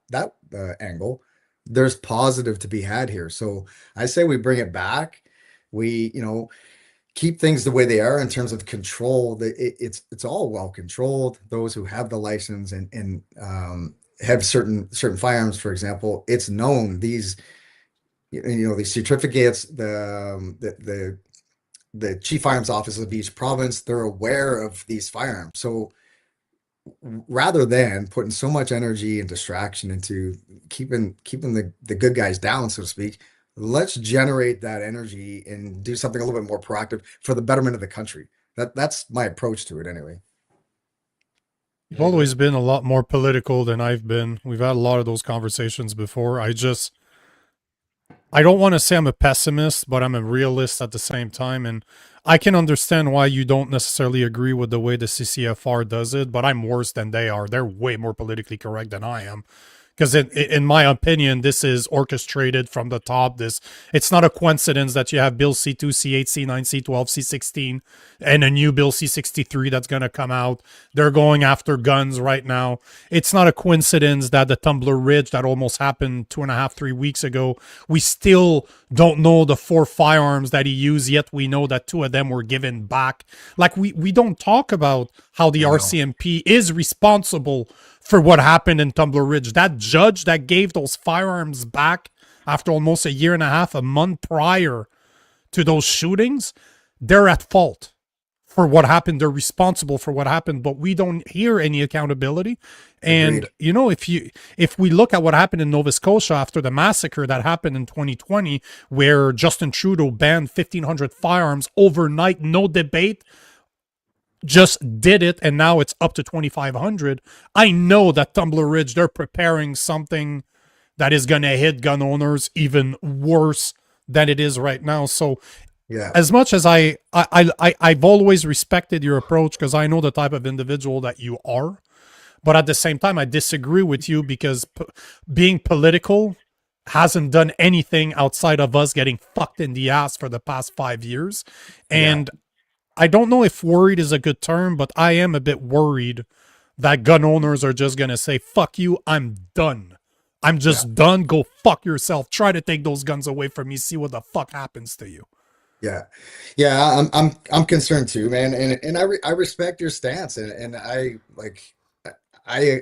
angle, there's positive to be had here. So I say we bring it back. We, you know, keep things the way they are in terms of control. It's all well controlled. Those who have the license and have certain firearms, for example, it's known these, you know, these certificates, the chief firearms office of each province, they're aware of these firearms. So rather than putting so much energy and distraction into keeping the good guys down, so to speak, let's generate that energy and do something a little bit more proactive for the betterment of the country. That's my approach to it anyway. You've always been a lot more political than I've been. We've had a lot of those conversations before. I don't want to say I'm a pessimist, but I'm a realist at the same time. And I can understand why you don't necessarily agree with the way the CCFR does it, but I'm worse than they are. They're way more politically correct than I am. Because in my opinion, this is orchestrated from the top. It's not a coincidence that you have Bill C2, C8, C9, C12, C16, and a new Bill C63 that's going to come out. They're going after guns right now. It's not a coincidence that the Tumbler Ridge that almost happened 2.5, 3 weeks ago, we still don't know the 4 firearms that he used, yet we know that 2 of them were given back. Like we don't talk about how the RCMP is responsible for what happened in Tumbler Ridge. That judge that gave those firearms back after almost 1.5 years, a month prior to those shootings, they're at fault for what happened. They're responsible for what happened, but we don't hear any accountability. And, you know, if we look at what happened in Nova Scotia after the massacre that happened in 2020, where Justin Trudeau banned 1,500 firearms overnight, no debate, just did it, and now it's up to 2,500. I know that Tumbler Ridge, they're preparing something that is going to hit gun owners even worse than it is right now. So yeah, as much as I've always respected your approach, because I know the type of individual that you are, but at the same time, I disagree with you because being political hasn't done anything outside of us getting fucked in the ass for the past 5 years. And I don't know if worried is a good term, but I am a bit worried that gun owners are just going to say, fuck you, I'm done. I'm just done. Go fuck yourself. Try to take those guns away from me. See what the fuck happens to you. Yeah. I'm concerned too, man. And I respect your stance. And I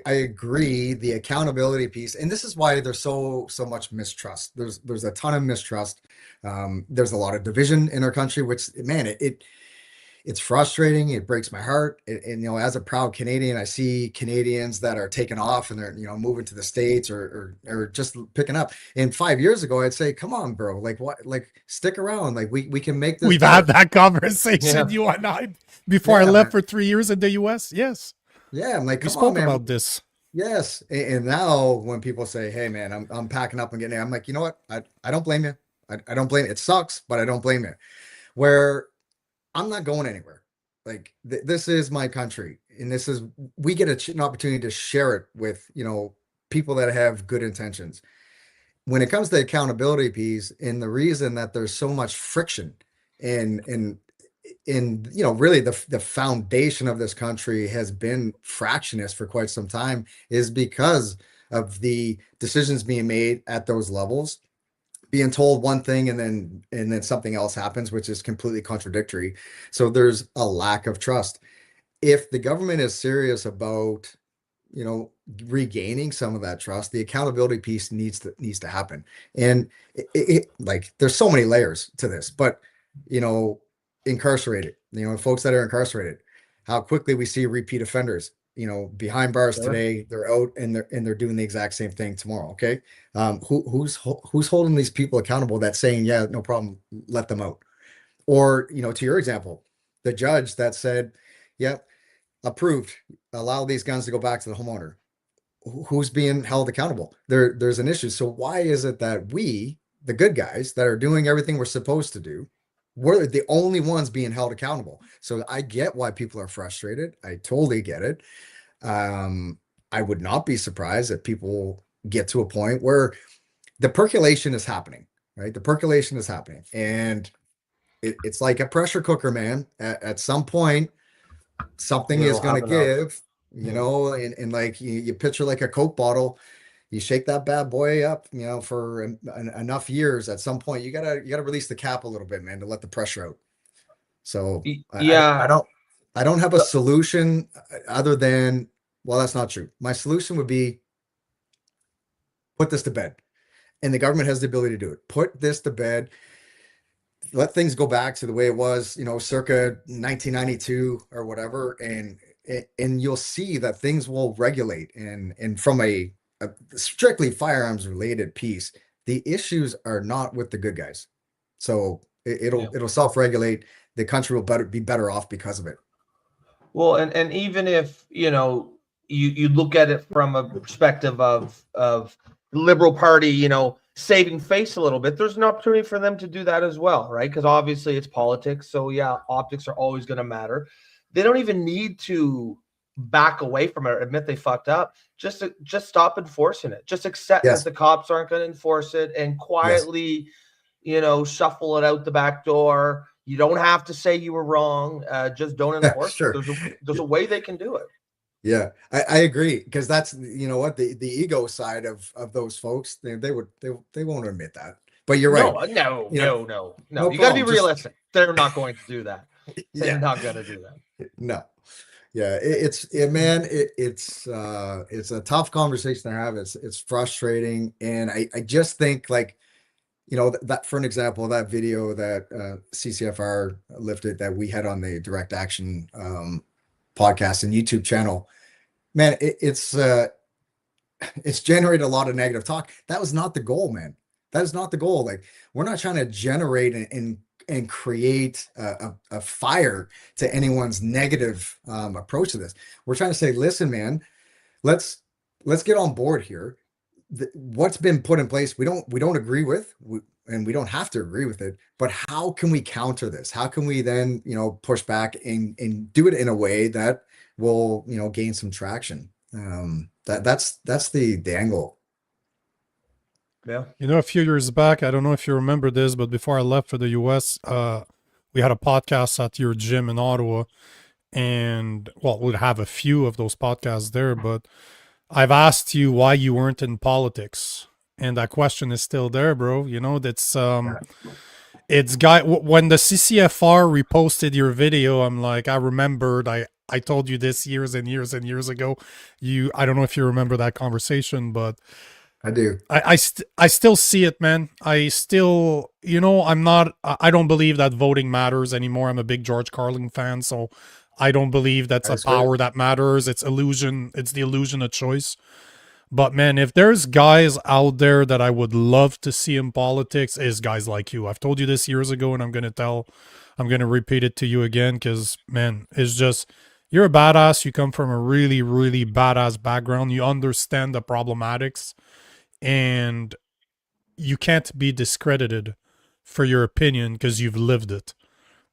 agree the accountability piece. And this is why there's so much mistrust. There's a ton of mistrust. There's a lot of division in our country, which, man, it's frustrating. It breaks my heart. And, you know, as a proud Canadian, I see Canadians that are taking off and they're, you know, moving to the States or just picking up. And 5 years ago, I'd say, come on, bro, like what, like stick around. Like we can make this. We've had that conversation, you and I, before I left for 3 years in the US. Yes. Yeah. I'm like, we spoke about this. Yes. And now when people say, hey man, I'm packing up and getting, I'm like, you know what? I don't blame you. I don't blame you. It sucks, but I don't blame you. Where I'm not going anywhere. Like this is my country, and we get an opportunity to share it with, you know, people that have good intentions. When it comes to the accountability piece, and the reason that there's so much friction and you know, really the foundation of this country has been fractionist for quite some time, is because of the decisions being made at those levels, being told one thing and then something else happens, which is completely contradictory. So there's a lack of trust. If the government is serious about, you know, regaining some of that trust, the accountability piece needs to happen. And like there's so many layers to this, but, you know, incarcerated, you know, folks that are incarcerated, how quickly we see repeat offenders, you know, behind bars today, they're out and they're doing the exact same thing tomorrow. Okay. Who's holding these people accountable that's saying, yeah, no problem, let them out? Or, you know, to your example, the judge that said, yep, approved, allow these guns to go back to the homeowner. Who's being held accountable? There's an issue. So why is it that we, the good guys that are doing everything we're supposed to do, we're the only ones being held accountable? So I get why people are frustrated. I totally get it. I would not be surprised if people get to a point where the percolation is happening, right? The percolation is happening. And it's like a pressure cooker, man. At some point, something is It'll going to have enough. give, and like you picture like a Coke bottle, you shake that bad boy up, for enough years. At some point, you gotta release the cap a little bit, man, to let the pressure out. So Yeah. I don't have a solution other than, well, that's not true. My solution would be put this to bed, and the government has the ability to do it. Put this to bed. Let things go back to the way it was, circa 1992 or whatever, and you'll see that things will regulate. And from a strictly firearms related piece, the issues are not with the good guys. So it'll self-regulate. The country will be better off because of it. Well, and even if you look at it from a perspective of the Liberal Party, saving face a little bit, there's an opportunity for them to do that as well, right? Because obviously it's politics, so yeah, optics are always going to matter. They don't even need to back away from it, admit they fucked up. Just stop enforcing it. Just accept that the cops aren't going to enforce it, and quietly, shuffle it out the back door. You don't have to say you were wrong. Just don't enforce it. There's a way they can do it. Yeah, I agree, because that's what the ego side of those folks, they won't admit that. But you're right. No. You got to be realistic. They're not going to do that. They're not going to do that. No. Yeah, it's a tough conversation to have. It's frustrating, and I just think, like, that, for an example, that video that CCFR lifted that we had on the Direct Action podcast and YouTube channel, man, it's generated a lot of negative talk. That was not the goal, man. That is not the goal. Like, we're not trying to generate and create a fire to anyone's negative approach to this. We're trying to say, listen, man, let's get on board here. What's been put in place, we don't agree with, and we don't have to agree with it, but how can we counter this? How can we then push back and do it in a way that will gain some traction? That's the angle. Yeah. A few years back, I don't know if you remember this, but before I left for the US, we had a podcast at your gym in Ottawa, and we'd have a few of those podcasts there, but I've asked you why you weren't in politics, and that question is still there, bro. That's it's when the CCFR reposted your video, I'm like, I remembered, I told you this years and years and years ago. I don't know if you remember that conversation, but I do. I still see it, man. I still, I don't believe that voting matters anymore. I'm a big George Carlin fan, so I don't believe that's a power that matters. It's illusion. It's the illusion of choice. But man, if there's guys out there that I would love to see in politics, is guys like you. I've told you this years ago, and I'm going to repeat it to you again, because man, it's just, you're a badass. You come from a really, really badass background. You understand the problematics, and you can't be discredited for your opinion because you've lived it.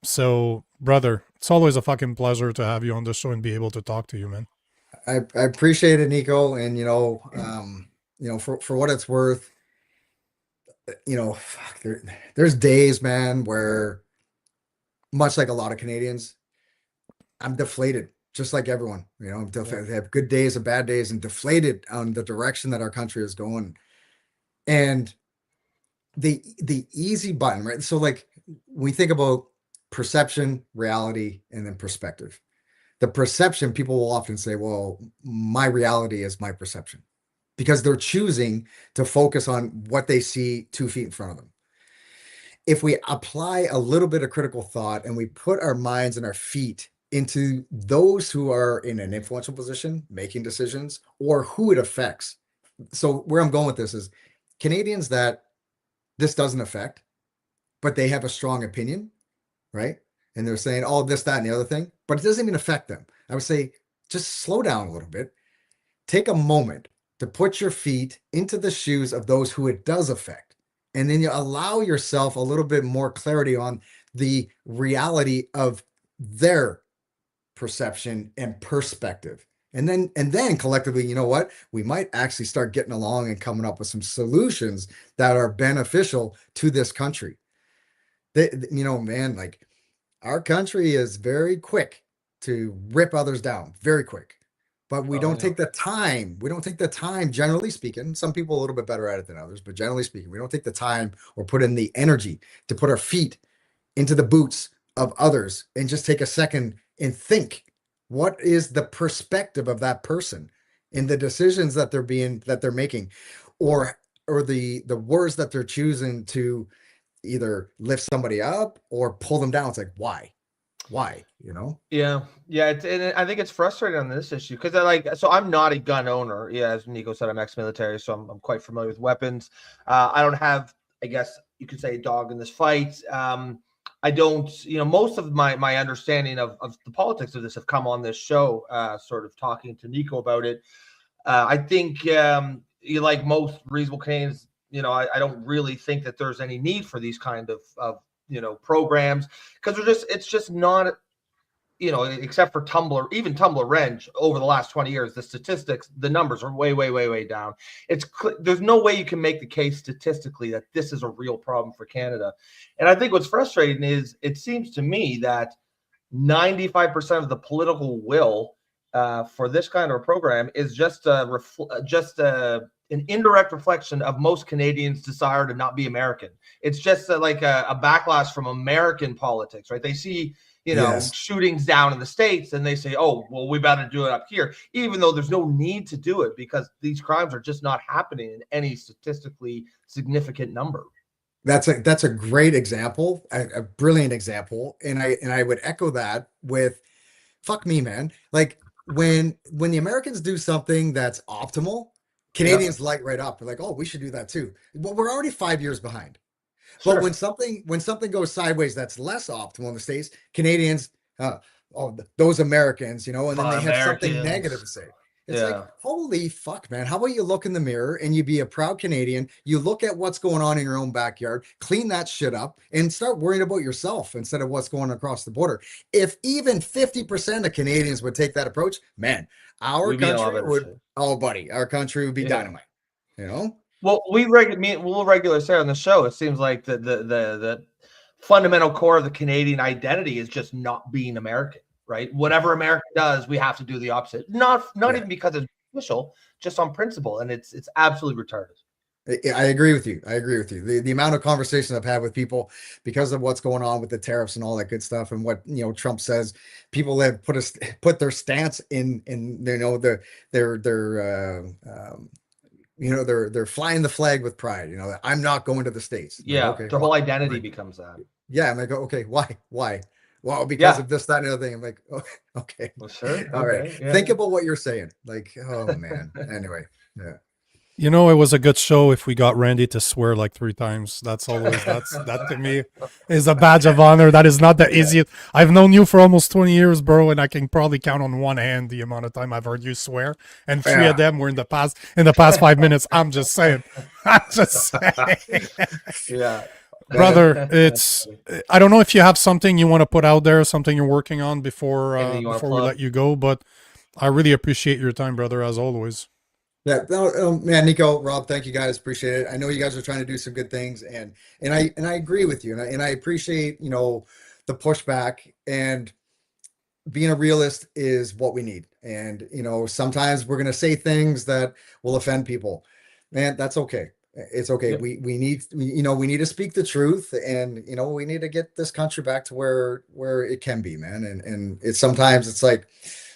So, brother, it's always a fucking pleasure to have you on the show and be able to talk to you, man. I appreciate it, Nico. And, for what it's worth, there's days, man, where, much like a lot of Canadians, I'm deflated, just like everyone. They have good days and bad days, and deflated on the direction that our country is going. And the easy button, right? So, like, we think about perception, reality, and then perspective. The perception, people will often say, well, my reality is my perception, because they're choosing to focus on what they see 2 feet in front of them. If we apply a little bit of critical thought and we put our minds and our feet into those who are in an influential position, making decisions, or who it affects. So where I'm going with this is Canadians that this doesn't affect, but they have a strong opinion, right? And they're saying, oh, this, that, and the other thing, but it doesn't even affect them. I would say, just slow down a little bit. Take a moment to put your feet into the shoes of those who it does affect. And then you allow yourself a little bit more clarity on the reality of their perception and perspective. And then collectively, you know what? We might actually start getting along and coming up with some solutions that are beneficial to this country. Man, like our country is very quick to rip others down, very quick. But we don't take the time. We don't take the time, generally speaking. Some people a little bit better at it than others, but generally speaking, we don't take the time or put in the energy to put our feet into the boots of others and just take a second and think, what is the perspective of that person in the decisions that they're making, or the words that they're choosing to either lift somebody up or pull them down. It's like, why, Yeah, and I think it's frustrating on this issue because so I'm not a gun owner. Yeah, as Nico said, I'm ex-military, so I'm quite familiar with weapons. I don't have, I guess you could say, a dog in this fight. I don't, most of my understanding of the politics of this have come on this show, sort of talking to Nico about it. I think, like most reasonable Canadians, I don't really think that there's any need for these kind of programs, because it's just not, except for Tumblr, even Tumblr Wrench over the last 20 years, the statistics, the numbers are way, way, way, way down. There's no way you can make the case statistically that this is a real problem for Canada. And I think what's frustrating is it seems to me that 95% of the political will for this kind of a program is just an indirect reflection of most Canadians' desire to not be American. It's just like a backlash from American politics, right? They see, Yes. shootings down in the States, and they say, oh, well, we better do it up here, even though there's no need to do it because these crimes are just not happening in any statistically significant number. That's a great example, a brilliant example. And I would echo that with, fuck me, man. Like when the Americans do something that's optimal, Canadians light right up. They're like, oh, we should do that too. Well, we're already 5 years behind. Sure. But when something goes sideways that's less optimal in the States, Canadians, those Americans, and then they have something negative to say. It's like, holy fuck, man. How about you look in the mirror and you be a proud Canadian? You look at what's going on in your own backyard, clean that shit up, and start worrying about yourself instead of what's going across the border. If even 50% of Canadians would take that approach, man, our country would, buddy, our country would be dynamite, Well, we'll regularly say on the show, it seems like the fundamental core of the Canadian identity is just not being American, right? Whatever America does, we have to do the opposite. Not even because it's official, just on principle, and it's absolutely retarded. I agree with you. The amount of conversations I've had with people because of what's going on with the tariffs and all that good stuff, and what Trump says, people have put their stance in they're flying the flag with pride. I'm not going to the States. Yeah, okay, their whole identity becomes that. Yeah, I'm like, okay, why? Well, because of this, that, and the other thing. I'm like, oh, okay, well, sure, all right. Yeah. Think about what you're saying. Like, oh man. Anyway, yeah. It was a good show if we got Randy to swear like 3 times. That to me is a badge of honor. That is not the easiest. I've known you for almost 20 years, bro, and I can probably count on one hand the amount of time I've heard you swear. And 3 of them were in the past 5 minutes. I'm just saying. Yeah. Brother, I don't know if you have something you want to put out there, something you're working on before we let you go, but I really appreciate your time, brother, as always. Yeah, man, Nico, Rob, thank you guys. Appreciate it. I know you guys are trying to do some good things, and I agree with you, and I appreciate the pushback, and being a realist is what we need. And sometimes we're gonna say things that will offend people. Man, that's okay. It's okay. Yep. We need to speak the truth, and we need to get this country back to where it can be, man. And sometimes it's like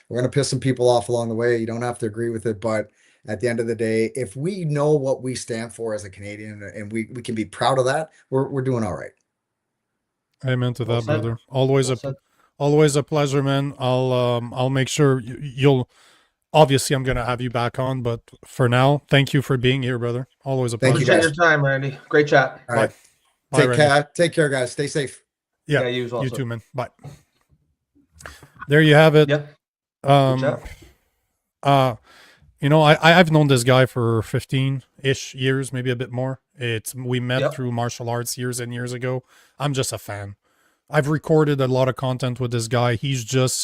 we're gonna piss some people off along the way. You don't have to agree with it, but at the end of the day, if we know what we stand for as a Canadian, and we can be proud of that, we're doing all right. Amen to that, brother. Always a pleasure, man. I'll make sure you'll. Obviously, I'm gonna have you back on, but for now, thank you for being here, brother. Always a pleasure. Appreciate your time, Randy. Great chat. All right. Take care, guys. Stay safe. Yeah, you too, man. Bye. There you have it. Yep. I've known this guy for 15-ish years, maybe a bit more. We met through martial arts years and years ago. I'm just a fan. I've recorded a lot of content with this guy. He's just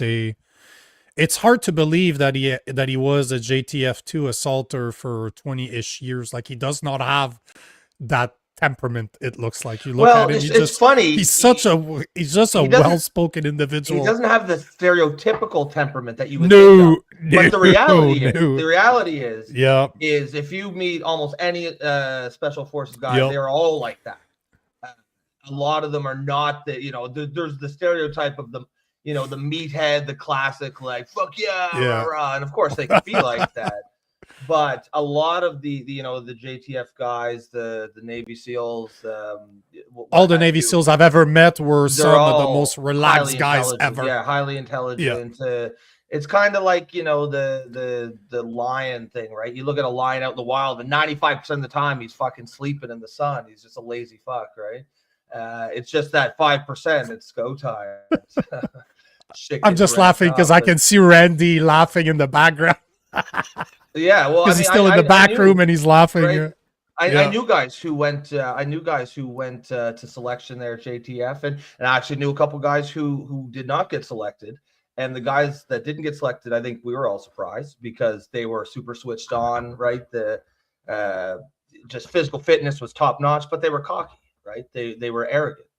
it's hard to believe that he was a JTF2 assaulter for 20-ish years. Like, he does not have that temperament. It looks like, you look Well, at him, it's funny. he's just a well-spoken individual. He doesn't have the stereotypical temperament that you would No, think of. But the reality is, yeah, is if you meet almost any special forces guy, Yep. they're all like that. A lot of them are not the, there's the stereotype of the, the meathead, the classic, like, fuck yeah, Yeah. rah, rah. And of course they can be like that. But a lot of the JTF guys, the Navy SEALs, all the Navy SEALs I've ever met were some of the most relaxed guys intelligent. ever. Yeah, highly intelligent. It's kind of like, the lion thing, right? You look at a lion out in the wild, and 95% of the time he's fucking sleeping in the sun. He's just a lazy fuck, right? It's just that 5%. It's go time. I'm just laughing because I can see Randy laughing in the background. Yeah, well, because he's still in the back room and he's laughing. Right? I knew guys who went. I knew guys who went to selection there at JTF, and I actually knew a couple guys who did not get selected. And the guys that didn't get selected, I think we were all surprised because they were super switched on, right? The just physical fitness was top notch, but they were cocky, right? They were arrogant,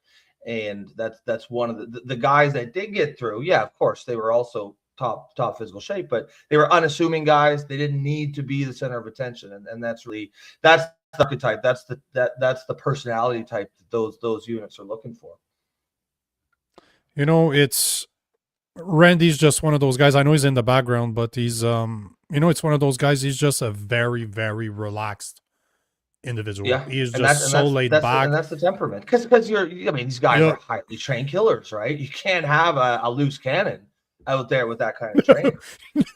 and that's one of the guys that did get through. Yeah, of course, they were also top physical shape, but they were unassuming guys. They didn't need to be the center of attention, and that's the archetype. That's the personality type that those units are looking for. It's Randy's just one of those guys. I know he's in the background, but he's it's one of those guys. He's just a very, very relaxed individual. Yeah, he is just so laid back, and that's the temperament. Because these guys are highly trained killers, right? You can't have a loose cannon out there with that kind of training.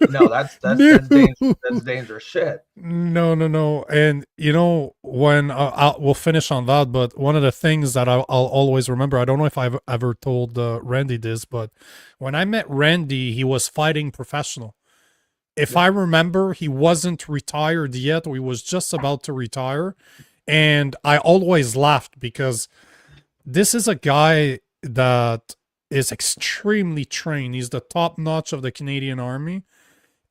No, that's dangerous shit. No. And when we'll finish on that, but one of the things that I'll always remember, I don't know if I've ever told Randy this, but when I met Randy, he was fighting professional. If I remember, he wasn't retired yet, or he was just about to retire. And I always laughed because this is a guy that is extremely trained. He's the top notch of the Canadian Army.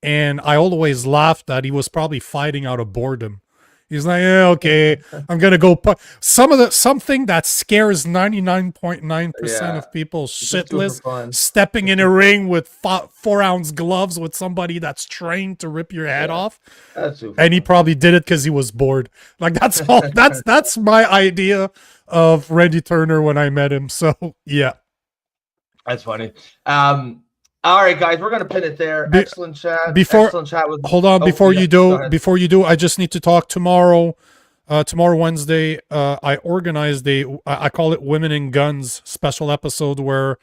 And I always laughed that he was probably fighting out of boredom. He's like, yeah, okay, I'm going to go put something that scares 99.9% of people shitless, stepping in a ring with 4-ounce gloves with somebody that's trained to rip your head off. And he probably did it because he was bored. Like, that's all. That's my idea of Randy Turner when I met him. So, yeah. That's funny. All right, guys, we're gonna pin it there. Excellent chat. Excellent chat with. Hold on, before you do, I just need to talk tomorrow. Tomorrow, Wednesday, I organized I call it Women and Guns special episode where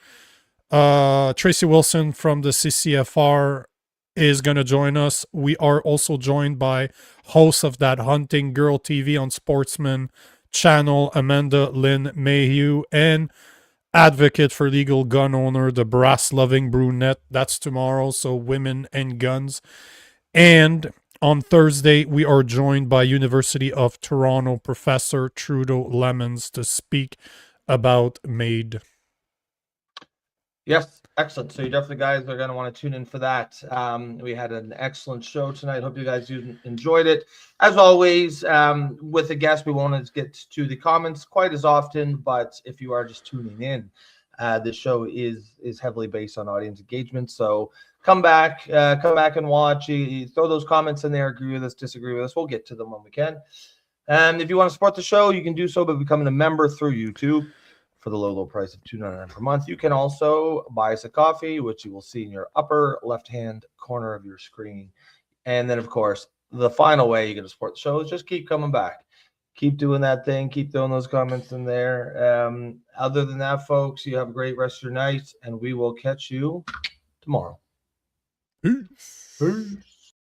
Tracy Wilson from the CCFR is gonna join us. We are also joined by hosts of that Hunting Girl TV on Sportsman channel, Amanda Lynn Mayhew, and advocate for legal gun owner, the brass-loving brunette. That's tomorrow, so Women and Guns. And on Thursday, we are joined by University of Toronto Professor Trudeau Lemons to speak about MAID. Yes, excellent. So you definitely guys are going to want to tune in for that. We had an excellent show tonight. Hope you guys enjoyed it. As always, with the guests, we won't get to the comments quite as often, but if you are just tuning in, this show is heavily based on audience engagement. So come back and watch. You throw those comments in there. Agree with us, disagree with us. We'll get to them when we can. And if you want to support the show, you can do so by becoming a member through YouTube. For the low price of $2.99 per month. You can also buy us a coffee, which you will see in your upper left-hand corner of your screen. And then, of course, the final way you can support the show is just keep coming back. Keep doing that thing. Keep throwing those comments in there. Other than that, folks, you have a great rest of your night, and we will catch you tomorrow. Peace.